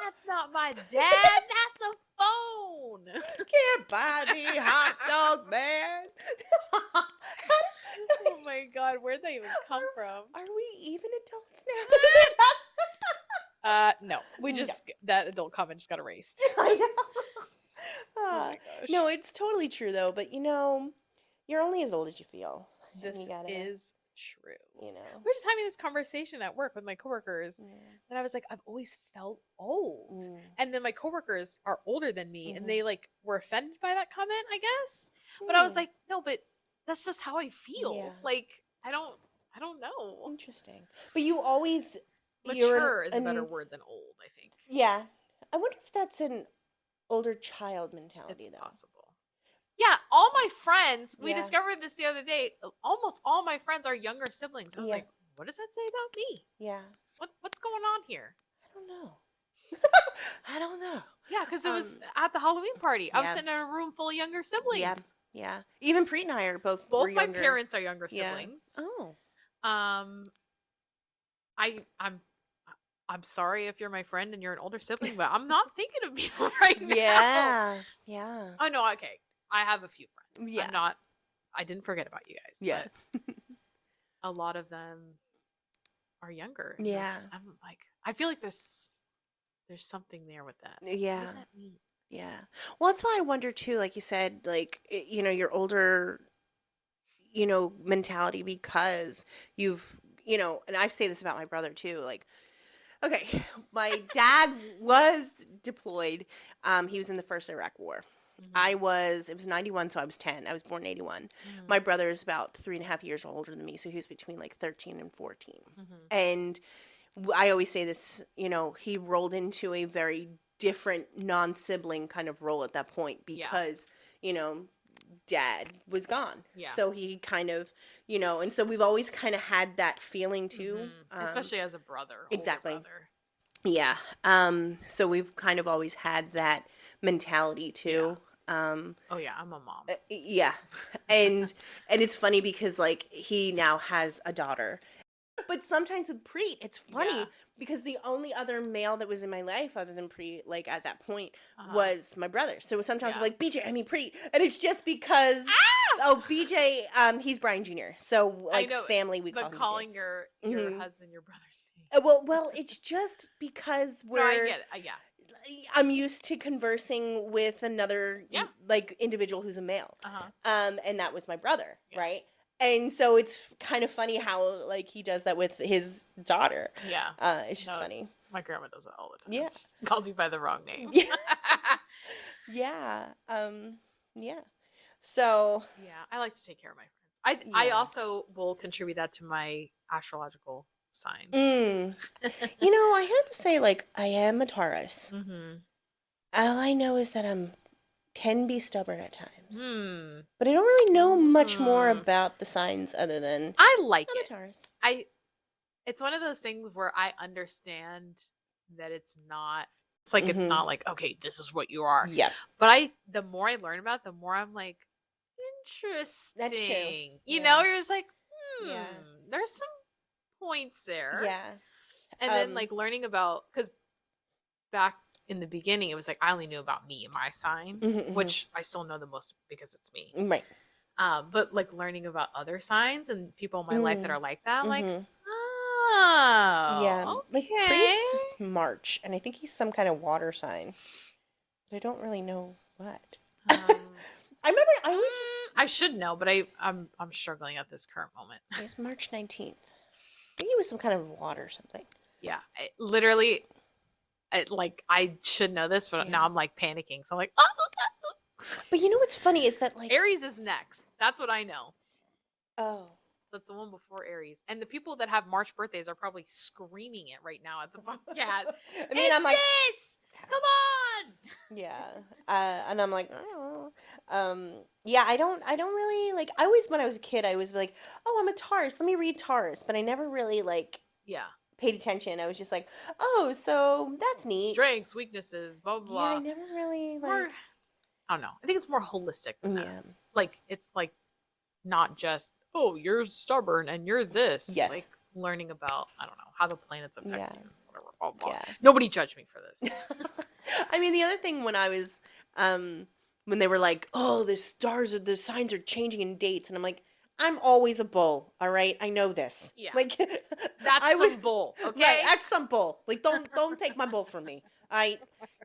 Speaker 1: That's not my dad. That's a phone.
Speaker 2: Can't buy me hot dog, man.
Speaker 1: Oh my god, where'd they even come from?
Speaker 2: Are we even adults now?
Speaker 1: No. We just that adult comment just got erased.
Speaker 2: I know.
Speaker 1: Oh my gosh.
Speaker 2: No, it's totally true though. But you're only as old as you feel. And
Speaker 1: This
Speaker 2: you gotta,
Speaker 1: is true.
Speaker 2: you know.
Speaker 1: We're just having this conversation at work with my coworkers,
Speaker 2: Yeah.
Speaker 1: and I was like, I've always felt old.
Speaker 2: Mm.
Speaker 1: And then my coworkers are older than me, and
Speaker 2: Mhm.
Speaker 1: they like were offended by that comment, I guess. But I was
Speaker 2: Hmm.
Speaker 1: like, no, but that's just how I feel.
Speaker 2: Yeah.
Speaker 1: Like I don't know.
Speaker 2: Interesting. But you always
Speaker 1: Mature is a better word than old, I think.
Speaker 2: Yeah. I wonder if that's an older child mentality
Speaker 1: It's
Speaker 2: though.
Speaker 1: possible. Yeah, all my friends, we
Speaker 2: Yeah.
Speaker 1: discovered this the other day. Almost all my friends are younger siblings. I was
Speaker 2: Yeah.
Speaker 1: like, what does that say about me?
Speaker 2: Yeah.
Speaker 1: What's going on here?
Speaker 2: I don't know. I don't know.
Speaker 1: Yeah, because it was at the Halloween party. I was
Speaker 2: yeah.
Speaker 1: sitting in a room full of younger
Speaker 2: Yeah.
Speaker 1: siblings.
Speaker 2: Yeah. Even Preet and I are both were
Speaker 1: Both my
Speaker 2: younger.
Speaker 1: parents are younger
Speaker 2: Yeah.
Speaker 1: siblings.
Speaker 2: Oh.
Speaker 1: I'm sorry if you're my friend and you're an older sibling, but I'm not thinking of people right now.
Speaker 2: Yeah. Yeah.
Speaker 1: Oh no, okay. I have a few friends.
Speaker 2: Yeah.
Speaker 1: I didn't forget about you guys.
Speaker 2: Yeah.
Speaker 1: But a lot of them are younger. and
Speaker 2: Yeah.
Speaker 1: I'm like, I feel like there's something there with that.
Speaker 2: Yeah.
Speaker 1: What does that mean?
Speaker 2: Yeah. Well, that's why I wonder too, like you said, like, your older, mentality because you've, and I say this about my brother too, like, okay, my dad was deployed. He was in the first Iraq War.
Speaker 1: Mhm.
Speaker 2: It was 91, so I was 10. I was born in 81.
Speaker 1: Mhm.
Speaker 2: My brother is about 3.5 years older than me, so he was between like 13 and 14.
Speaker 1: Mhm.
Speaker 2: And I always say this, he rolled into a very different non-sibling kind of role at that point because, dad was gone.
Speaker 1: Yeah.
Speaker 2: So he kind of, and so we've always kind of had that feeling too.
Speaker 1: Mhm. Especially as a brother. older
Speaker 2: exactly.
Speaker 1: brother.
Speaker 2: Yeah. So we've kind of always had that mentality too.
Speaker 1: Oh yeah, I'm a mom.
Speaker 2: Yeah. And it's funny because like he now has a daughter. But sometimes with Preet, it's funny
Speaker 1: Yeah.
Speaker 2: because the only other male that was in my life other than Preet, like at that point,
Speaker 1: Uh-huh.
Speaker 2: was my brother. So sometimes I'm
Speaker 1: Yeah.
Speaker 2: like, BJ, I mean Preet. And it's just because, BJ, he's Brian Jr. So like
Speaker 1: know,
Speaker 2: family, we call
Speaker 1: But
Speaker 2: him
Speaker 1: calling your
Speaker 2: Mhm.
Speaker 1: husband your brother's name.
Speaker 2: Well, it's just because
Speaker 1: No, I get it. Yeah.
Speaker 2: I'm used to conversing with another
Speaker 1: Yeah.
Speaker 2: like individual who's a male.
Speaker 1: Uh-huh.
Speaker 2: And that was my brother,
Speaker 1: Yeah.
Speaker 2: right? And so it's kind of funny how like he does that with his daughter.
Speaker 1: Yeah.
Speaker 2: It's just funny.
Speaker 1: My grandma does it all the time.
Speaker 2: Yeah.
Speaker 1: She calls me by the wrong name.
Speaker 2: Yeah. Yeah. Yeah. So
Speaker 1: Yeah, I like to take care of my friends. I
Speaker 2: Yeah.
Speaker 1: also will contribute that to my astrological sign.
Speaker 2: I have to say, like, I am a Taurus.
Speaker 1: Mm-hmm.
Speaker 2: All I know is that can be stubborn at times.
Speaker 1: Hmm.
Speaker 2: But I don't really know much more
Speaker 1: Mm.
Speaker 2: about the signs other than
Speaker 1: I like
Speaker 2: I'm a
Speaker 1: it.
Speaker 2: Taurus.
Speaker 1: It's one of those things where I understand that it's not. It's like it's
Speaker 2: Mhm.
Speaker 1: not like, okay, this is what you are.
Speaker 2: Yep.
Speaker 1: But the more I learn about it, the more I'm like, interesting. You
Speaker 2: Yeah.
Speaker 1: know, you're just like,
Speaker 2: Yeah.
Speaker 1: there's some points there.
Speaker 2: Yeah.
Speaker 1: And then like learning about, because back in the beginning, it was like I only knew about me and my sign,
Speaker 2: Mhm,
Speaker 1: which I still know the most because it's me.
Speaker 2: Right.
Speaker 1: But like learning about other signs and people in my life that are like that, I'm like,
Speaker 2: Mhm.
Speaker 1: oh,
Speaker 2: Yeah. Like
Speaker 1: okay.
Speaker 2: Preet's March, and I think he's some kind of water sign. But I don't really know what. I remember I always
Speaker 1: I should know, but I'm struggling at this current moment.
Speaker 2: it was March 19th. I think it was some kind of water something.
Speaker 1: Yeah, I should know this, but now I'm like panicking. So I'm like,
Speaker 2: But you know what's funny is that like
Speaker 1: Aries is next. That's what I know.
Speaker 2: Oh.
Speaker 1: So it's the one before Aries. And the people that have March birthdays are probably screaming it right now at the podcast.
Speaker 2: I mean, I'm like,
Speaker 1: this! Come on!
Speaker 2: yeah. And I'm like, I don't know. Yeah, I don't really like. I always, when I was a kid, I was like, oh, I'm a Taurus. Let me read Taurus. But I never really like
Speaker 1: Yeah.
Speaker 2: paid attention. I was just like, oh, so that's neat.
Speaker 1: Strengths, weaknesses, blah, blah, blah.
Speaker 2: Yeah, I never really
Speaker 1: It's
Speaker 2: like.
Speaker 1: more, I don't know. I think it's more holistic than that.
Speaker 2: Yeah.
Speaker 1: Like, it's like not just, oh, you're stubborn and you're this.
Speaker 2: Yes.
Speaker 1: It's like learning about, I don't know, how the planets affect
Speaker 2: Yeah.
Speaker 1: you. Whatever, blah, blah.
Speaker 2: Yeah.
Speaker 1: Nobody judged me for this.
Speaker 2: I mean, the other thing when I was, when they were like, oh, the signs are changing in dates, and I'm like, I'm always a bull, all right? I know this.
Speaker 1: Yeah.
Speaker 2: Like,
Speaker 1: That's
Speaker 2: I was
Speaker 1: some bull, okay?
Speaker 2: right. That's some bull. Like, don't take my bull from me.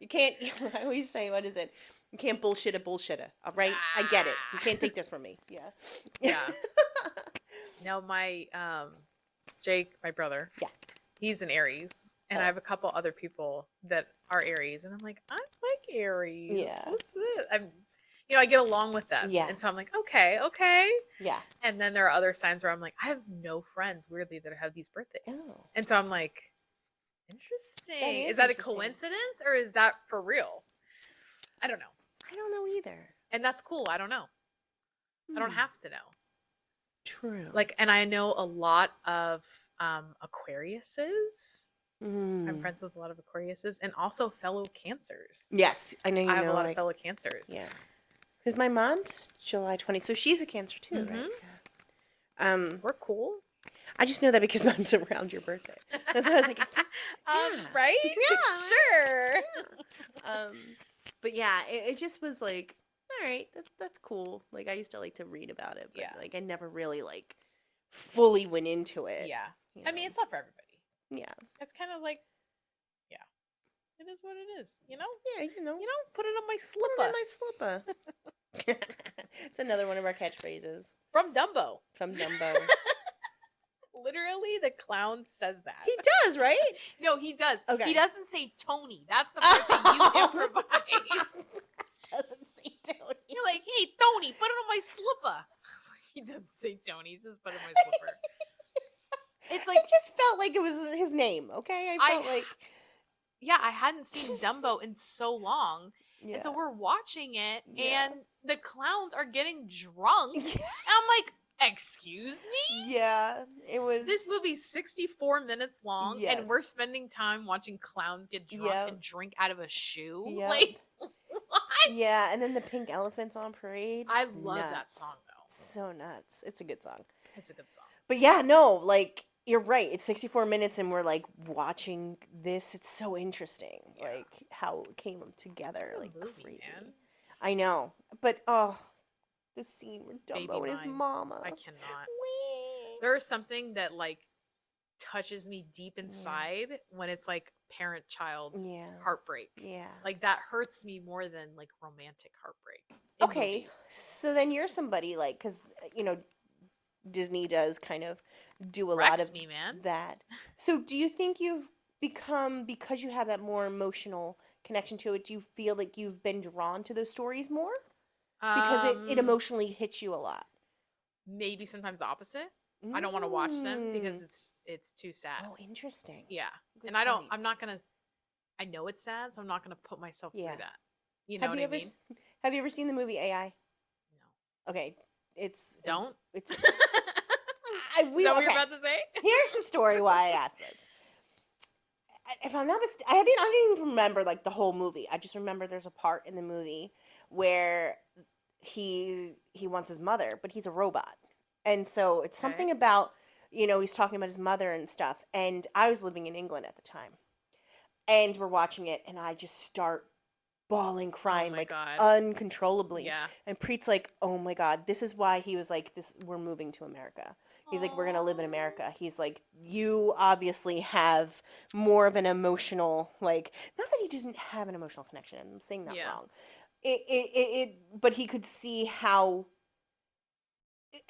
Speaker 2: You can't. I always say, what is it? You can't bullshit a bullshitter. All right, I get it. You can't take this from me. Yeah.
Speaker 1: Yeah. No, my Jake, my brother.
Speaker 2: Yeah.
Speaker 1: He's an Aries, and I have a couple other people that are Aries, and I'm like, I like Aries.
Speaker 2: Yeah.
Speaker 1: What's this? I get along with them.
Speaker 2: Yeah.
Speaker 1: And so I'm like, okay.
Speaker 2: Yeah.
Speaker 1: And then there are other signs where I'm like, I have no friends, weirdly, that have these birthdays.
Speaker 2: Oh.
Speaker 1: And so I'm like, interesting.
Speaker 2: Is
Speaker 1: Is that
Speaker 2: interesting.
Speaker 1: a coincidence or is that for real? I don't know.
Speaker 2: I don't know either.
Speaker 1: And that's cool. I don't know. I don't have to know.
Speaker 2: True.
Speaker 1: Like, and I know a lot of Aquariuses. I'm friends with a lot of Aquariuses and also fellow Cancers.
Speaker 2: Yes, I know you
Speaker 1: I have
Speaker 2: know,
Speaker 1: a lot
Speaker 2: like,
Speaker 1: of fellow Cancers.
Speaker 2: Yeah. Because my mom's July 20th, so she's a Cancer too, right? Yeah.
Speaker 1: We're cool.
Speaker 2: I just know that because mine's around your birthday. That's why I was like, yeah.
Speaker 1: Right?
Speaker 2: Yeah.
Speaker 1: Sure.
Speaker 2: But yeah, it just was like, all right, that's cool. Like, I used to like to read about it, but like I never really like fully went into it.
Speaker 1: Yeah.
Speaker 2: you
Speaker 1: I mean,
Speaker 2: know?
Speaker 1: it's not for everybody.
Speaker 2: Yeah.
Speaker 1: It's kind of like, yeah, it is what it is. You know?
Speaker 2: Yeah,
Speaker 1: Put it on my
Speaker 2: put it
Speaker 1: slipper.
Speaker 2: on my slipper. It's another one of our catchphrases
Speaker 1: From Dumbo.
Speaker 2: from Dumbo.
Speaker 1: Literally, the clown says that.
Speaker 2: He does, right?
Speaker 1: No, he does.
Speaker 2: Okay.
Speaker 1: He doesn't say Tony. That's the part that you improvise.
Speaker 2: Doesn't say Tony.
Speaker 1: You're like, hey, Tony, put it on my slipper. He doesn't say Tony. He's just put it on my slipper. It's like,
Speaker 2: It just felt like it was his name, okay? I felt like...
Speaker 1: yeah, I hadn't seen Dumbo in so long.
Speaker 2: Yeah.
Speaker 1: And so we're watching it,
Speaker 2: Yeah.
Speaker 1: and the clowns are getting drunk. And I'm like, excuse me?
Speaker 2: Yeah, it was...
Speaker 1: This movie's 64 minutes long,
Speaker 2: Yes.
Speaker 1: and we're spending time watching clowns get drunk
Speaker 2: Yep.
Speaker 1: and drink out of a shoe?
Speaker 2: Yep.
Speaker 1: Like, what?
Speaker 2: Yeah, and then the pink elephants on parade.
Speaker 1: I
Speaker 2: It's
Speaker 1: love that
Speaker 2: nuts.
Speaker 1: song, though.
Speaker 2: So nuts. It's a good song.
Speaker 1: It's a good song.
Speaker 2: But yeah, no, like, you're right. It's 64 minutes and we're like watching this. It's so interesting.
Speaker 1: Yeah.
Speaker 2: Like how it came together.
Speaker 1: What a
Speaker 2: Like
Speaker 1: movie,
Speaker 2: crazy.
Speaker 1: man.
Speaker 2: I know. But the scene where
Speaker 1: Baby
Speaker 2: Dumbo and his
Speaker 1: mine.
Speaker 2: mama.
Speaker 1: I cannot.
Speaker 2: Wee.
Speaker 1: There is something that, like, touches me deep inside when it's, like, parent-child
Speaker 2: Yeah.
Speaker 1: heartbreak.
Speaker 2: Yeah.
Speaker 1: Like, that hurts me more than, like, romantic heartbreak. in
Speaker 2: Okay.
Speaker 1: movies.
Speaker 2: So then you're somebody like, because, Disney does kind of do a lot
Speaker 1: Wrecks
Speaker 2: of
Speaker 1: me, man.
Speaker 2: that. So do you think you've become, because you have that more emotional connection to it, do you feel like you've been drawn to those stories more? Because it emotionally hits you a lot.
Speaker 1: Maybe sometimes the opposite. I don't want to watch them because
Speaker 2: Mm.
Speaker 1: it's too sad.
Speaker 2: Oh, interesting.
Speaker 1: Yeah.
Speaker 2: Good
Speaker 1: And I don't
Speaker 2: point.
Speaker 1: I'm not going to I know it's sad, so I'm not going to put myself
Speaker 2: Yeah.
Speaker 1: through that. You know
Speaker 2: Have
Speaker 1: what
Speaker 2: you
Speaker 1: I
Speaker 2: ever
Speaker 1: mean?
Speaker 2: have you ever seen the movie AI?
Speaker 1: No.
Speaker 2: Okay, it's
Speaker 1: Don't?
Speaker 2: it's
Speaker 1: Is
Speaker 2: I we
Speaker 1: that what
Speaker 2: okay.
Speaker 1: you're about to say?
Speaker 2: Here's the story why I asked this. If I'm not mistaken, I didn't even remember like the whole movie. I just remember there's a part in the movie where he wants his mother, but he's a robot. And so it's
Speaker 1: Okay.
Speaker 2: something about, he's talking about his mother and stuff. And I was living in England at the time. And we're watching it and I just start bawling, crying
Speaker 1: my
Speaker 2: like
Speaker 1: God.
Speaker 2: uncontrollably.
Speaker 1: Yeah.
Speaker 2: And Preet's like, "Oh my God, this is why he was like, we're moving to America." He's like, "We're going to live in America." He's like, "You obviously have more of an emotional, like, not that he doesn't have an emotional connection. I'm saying that
Speaker 1: Yeah.
Speaker 2: wrong. But he could see how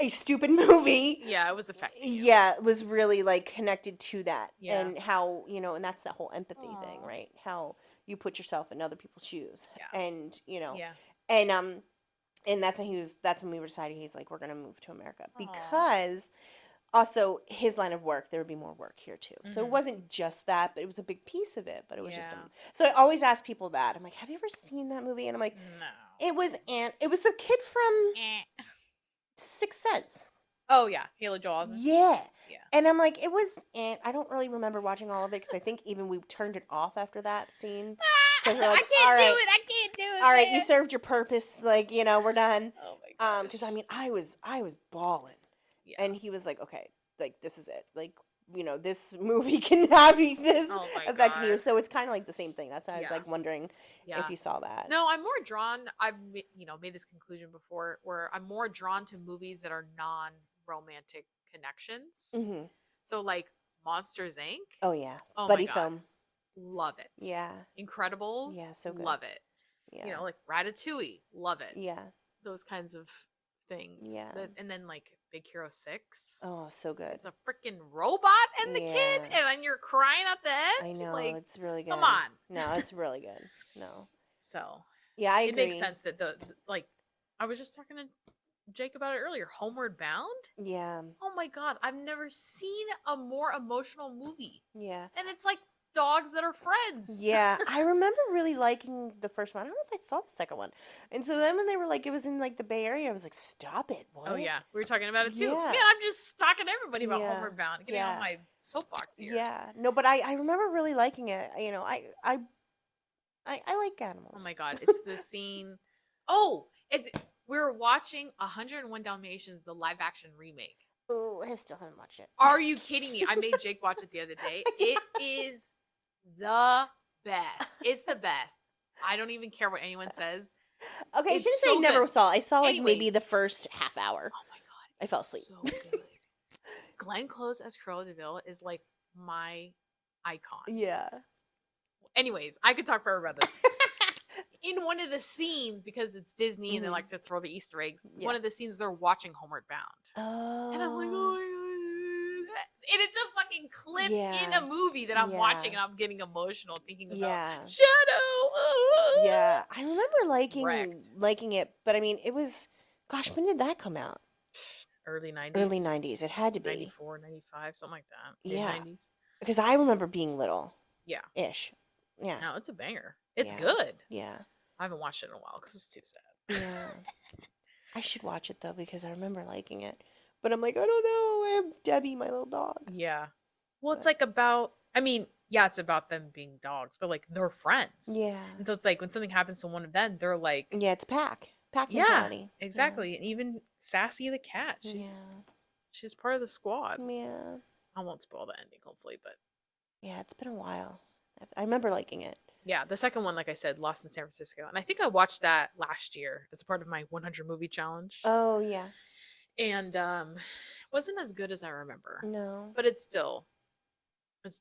Speaker 2: a stupid movie,
Speaker 1: Yeah, it was affecting you.
Speaker 2: yeah, was really like connected to that.
Speaker 1: Yeah.
Speaker 2: And how, and that's that whole empathy thing,
Speaker 1: Aw.
Speaker 2: right? How you put yourself in other people's shoes.
Speaker 1: Yeah.
Speaker 2: And,
Speaker 1: Yeah.
Speaker 2: and that's when we were deciding, he's like, we're going to move to America.
Speaker 1: Aw.
Speaker 2: Because also his line of work, there would be more work here too. So it
Speaker 1: Mhm.
Speaker 2: wasn't just that, but it was a big piece of it. But it was just,
Speaker 1: Yeah.
Speaker 2: so I always ask people that. I'm like, have you ever seen that movie? And I'm like,
Speaker 1: No.
Speaker 2: it was the kid from
Speaker 1: Eh.
Speaker 2: Sixth Sense.
Speaker 1: Oh yeah, Haley Joel Osment.
Speaker 2: Yeah.
Speaker 1: Yeah.
Speaker 2: And I'm like, it was, I don't really remember watching all of it because I think even we turned it off after that scene. 'Cause we're like,
Speaker 1: I can't
Speaker 2: all right,
Speaker 1: do it. I can't do it.
Speaker 2: All right, you
Speaker 1: man.
Speaker 2: served your purpose. Like, we're done.
Speaker 1: Oh my god.
Speaker 2: Because I mean, I was bawling,
Speaker 1: Yeah.
Speaker 2: and he was like, okay, like this is it. Like, this movie can have this
Speaker 1: Oh my
Speaker 2: affecting you.
Speaker 1: God.
Speaker 2: So it's kind of like the same thing. That's why I was
Speaker 1: Yeah.
Speaker 2: like wondering
Speaker 1: Yeah.
Speaker 2: if you saw that.
Speaker 1: No, I'm more drawn. I've made this conclusion before, where I'm more drawn to movies that are non-romantic connections.
Speaker 2: Hmm.
Speaker 1: So like Monsters Inc.
Speaker 2: Oh yeah,
Speaker 1: Oh
Speaker 2: buddy
Speaker 1: my God.
Speaker 2: film.
Speaker 1: Love it.
Speaker 2: Yeah,
Speaker 1: Incredibles.
Speaker 2: Yeah, so good.
Speaker 1: Love it.
Speaker 2: Yeah.
Speaker 1: You know, like Ratatouille, love it.
Speaker 2: Yeah.
Speaker 1: Those kinds of things.
Speaker 2: Yeah.
Speaker 1: And then like Big Hero 6.
Speaker 2: Oh, so good.
Speaker 1: It's a freaking robot and the kid,
Speaker 2: Yeah.
Speaker 1: and then you're crying at the
Speaker 2: I
Speaker 1: end.
Speaker 2: know,
Speaker 1: Like,
Speaker 2: it's really good.
Speaker 1: come on.
Speaker 2: No, it's really good. No.
Speaker 1: So
Speaker 2: Yeah, I agree.
Speaker 1: it makes sense that like I was just talking to Jake about it earlier. Homeward Bound.
Speaker 2: Yeah.
Speaker 1: Oh my god, I've never seen a more emotional movie.
Speaker 2: Yeah.
Speaker 1: And it's like dogs that are friends.
Speaker 2: Yeah, I remember really liking the first one. I don't know if I saw the second one. And so then when they were like, it was in like the Bay Area, I was like, stop it. What?
Speaker 1: Oh yeah, we were talking about it too.
Speaker 2: Yeah.
Speaker 1: Man, I'm just talking to everybody about
Speaker 2: Yeah.
Speaker 1: Homeward Bound, getting on my soapbox here.
Speaker 2: Yeah. No, but I remember really liking it. You know, I like animals.
Speaker 1: Oh my god, it's the scene. Oh, we were watching 101 Dalmatians, the live action remake.
Speaker 2: Oh, I still haven't watched it.
Speaker 1: Are you kidding me? I made Jake watch it the other day. It is the best. It's the best. I don't even care what anyone says.
Speaker 2: Okay, I
Speaker 1: It's
Speaker 2: shouldn't
Speaker 1: so
Speaker 2: say never
Speaker 1: good.
Speaker 2: saw. I saw like maybe
Speaker 1: Anyways.
Speaker 2: the first half hour.
Speaker 1: Oh my god,
Speaker 2: I fell asleep.
Speaker 1: So good. Glenn Close as Cruella de Vil is like my icon.
Speaker 2: Yeah.
Speaker 1: Anyways, I could talk forever about this. In one of the scenes, because it's Disney and they
Speaker 2: Mhm.
Speaker 1: like to throw the Easter eggs,
Speaker 2: Yeah.
Speaker 1: one of the scenes they're watching Homeward Bound.
Speaker 2: Oh.
Speaker 1: And I'm like, oh my god. And it's a fucking clip in
Speaker 2: Yeah.
Speaker 1: a movie that I'm watching
Speaker 2: Yeah.
Speaker 1: and I'm getting emotional thinking about
Speaker 2: Yeah.
Speaker 1: Shadow.
Speaker 2: Yeah. I remember
Speaker 1: Wrecked.
Speaker 2: liking it, but I mean, it was, gosh, when did that come out?
Speaker 1: Early 90s.
Speaker 2: Early 90s. It had to be.
Speaker 1: 94, 95, something like that.
Speaker 2: Yeah.
Speaker 1: Mid-90s.
Speaker 2: Because I remember being little.
Speaker 1: Yeah.
Speaker 2: Ish. Yeah.
Speaker 1: No, it's a banger. It's
Speaker 2: Yeah.
Speaker 1: good.
Speaker 2: Yeah.
Speaker 1: I haven't watched it in a while because it's too sad.
Speaker 2: Yeah. I should watch it though because I remember liking it. But I'm like, I don't know. I have Debbie, my little dog.
Speaker 1: Yeah. Well, it's
Speaker 2: But-
Speaker 1: like about, I mean, yeah, it's about them being dogs, but like they're friends.
Speaker 2: Yeah.
Speaker 1: And so it's like when something happens to one of them, they're like,
Speaker 2: Yeah, it's pack. Pack
Speaker 1: yeah,
Speaker 2: mentality.
Speaker 1: exactly. And even Sassy the cat, she's part of the squad.
Speaker 2: Yeah.
Speaker 1: I won't spoil the ending, hopefully, but
Speaker 2: Yeah, it's been a while. I remember liking it.
Speaker 1: yeah, the second one, like I said, Lost in San Francisco. And I think I watched that last year as part of my 100 movie challenge.
Speaker 2: Oh, yeah.
Speaker 1: And wasn't as good as I remember.
Speaker 2: No.
Speaker 1: But it's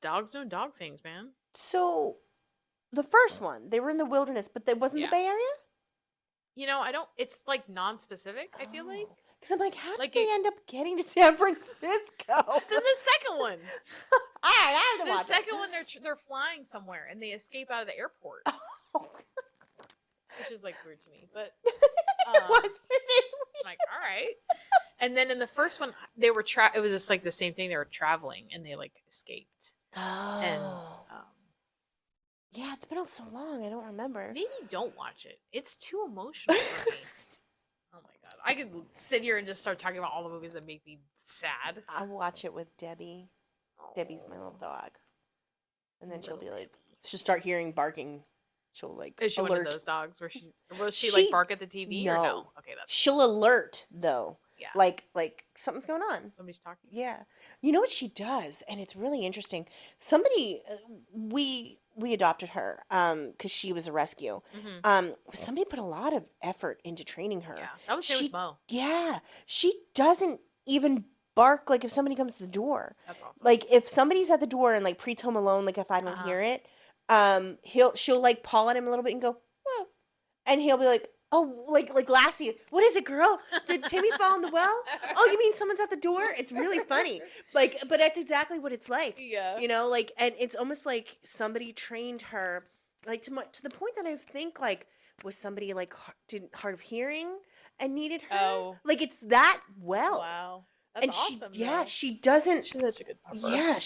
Speaker 1: dogs doing dog things, man.
Speaker 2: So, the first one, they were in the wilderness, but that wasn't
Speaker 1: Yeah.
Speaker 2: the Bay Area?
Speaker 1: You know, it's like non-specific, I feel like.
Speaker 2: Because I'm like, how
Speaker 1: Like
Speaker 2: did
Speaker 1: it-
Speaker 2: they end up getting to San Francisco?
Speaker 1: It's in the second one.
Speaker 2: All right, I have to
Speaker 1: The
Speaker 2: watch
Speaker 1: second one, they're flying somewhere and they escape out of the airport,
Speaker 2: it.
Speaker 1: which is like weird to me. But
Speaker 2: It was. It's
Speaker 1: I'm like, all right. And then in the first one, they were it was just like the same thing. They were traveling and they like escaped.
Speaker 2: Oh.
Speaker 1: And
Speaker 2: Yeah, it's been so long. I don't remember.
Speaker 1: maybe don't watch it. It's too emotional for me. Oh my god, I could sit here and just start talking about all the movies that make me sad.
Speaker 2: I'll watch it with Debbie. Debbie's my little
Speaker 1: Oh,
Speaker 2: dog. And then she'll be
Speaker 1: little
Speaker 2: like, she'll start hearing barking. She'll like
Speaker 1: Is she one
Speaker 2: alert.
Speaker 1: of those dogs where will she
Speaker 2: She-
Speaker 1: like bark at the TV or
Speaker 2: no.
Speaker 1: no? Okay, that's
Speaker 2: She'll alert though.
Speaker 1: yeah.
Speaker 2: Like something's going on.
Speaker 1: Somebody's talking.
Speaker 2: Yeah. You know what she does, and it's really interesting. Somebody we adopted her cuz she was a rescue.
Speaker 1: Mm-hmm.
Speaker 2: Somebody put a lot of effort into training her.
Speaker 1: Yeah, that was same
Speaker 2: She-
Speaker 1: with Mo.
Speaker 2: Yeah. She doesn't even bark like if somebody comes to the door.
Speaker 1: That's awesome.
Speaker 2: Like if somebody's at the door and like pre Home Alone, like if I don't
Speaker 1: Uh-huh.
Speaker 2: hear it, she'll like paw at him a little bit and go, "Whoa," and he'll be like, "Oh, like Lassie, what is it, girl? Did Timmy fall in the well? Oh, you mean someone's at the door?" It's really funny, like, but that's exactly what it's like,
Speaker 1: Yeah.
Speaker 2: you know, like, and it's almost like somebody trained her, like to the point that I think like was somebody like hard of hearing and needed her,
Speaker 1: Oh.
Speaker 2: like it's that well,
Speaker 1: Wow. That's
Speaker 2: and
Speaker 1: awesome.
Speaker 2: yeah,
Speaker 1: though.
Speaker 2: she doesn't.
Speaker 1: She's such a good pupper.
Speaker 2: Yeah,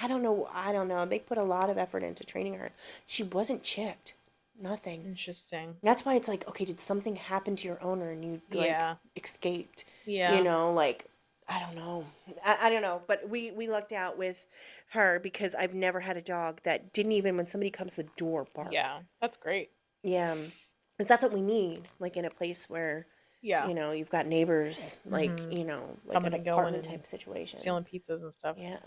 Speaker 2: I don't know. They put a lot of effort into training her. She wasn't chipped. Nothing.
Speaker 1: Interesting.
Speaker 2: That's why it's like, okay, did something happen to your owner and you like
Speaker 1: Yeah.
Speaker 2: escaped?
Speaker 1: Yeah.
Speaker 2: You know, like I don't know. I don't know. But we lucked out with her because I've never had a dog that didn't even when somebody comes to the door bark.
Speaker 1: Yeah. That's great.
Speaker 2: Yeah. Because that's what we need, like in a place where
Speaker 1: Yeah.
Speaker 2: you know you've got neighbors, like
Speaker 1: Mhm.
Speaker 2: you know, like
Speaker 1: Coming
Speaker 2: an
Speaker 1: and going
Speaker 2: apartment
Speaker 1: and
Speaker 2: type situation.
Speaker 1: Stealing pizzas and stuff.
Speaker 2: Yeah.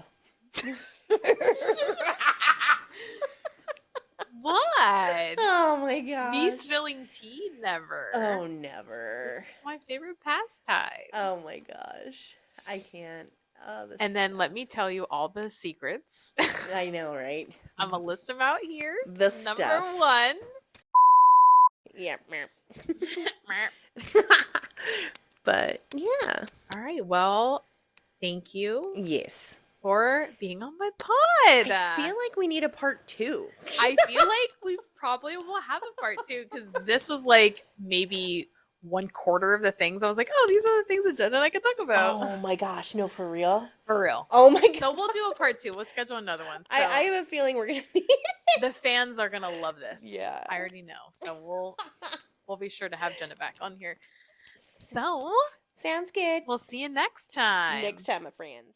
Speaker 1: What?
Speaker 2: Oh my god.
Speaker 1: Me spilling tea? Never.
Speaker 2: Oh, never.
Speaker 1: This is my favorite pastime.
Speaker 2: Oh my gosh. I can't. Oh, this
Speaker 1: And then let me tell you all the secrets.
Speaker 2: I know, right?
Speaker 1: I'm gonna list them out here.
Speaker 2: The
Speaker 1: Number
Speaker 2: stuff.
Speaker 1: 1.
Speaker 2: Yeah. But yeah.
Speaker 1: All right. Well, thank you
Speaker 2: Yes.
Speaker 1: for being on my pod.
Speaker 2: I feel like we need a part 2.
Speaker 1: I feel like we probably will have a part 2 because this was like maybe 1/4 of the things I was like, oh, these are the things that Jenna and I could talk about.
Speaker 2: Oh my gosh, no, for real?
Speaker 1: For real.
Speaker 2: Oh my god.
Speaker 1: So we'll do a part 2. We'll schedule another one. So
Speaker 2: I have a feeling we're gonna need
Speaker 1: the fans are gonna love this.
Speaker 2: Yeah.
Speaker 1: I already know. So we'll be sure to have Jenna back on here. So
Speaker 2: Sounds good.
Speaker 1: we'll see you next time.
Speaker 2: Next time, my friends.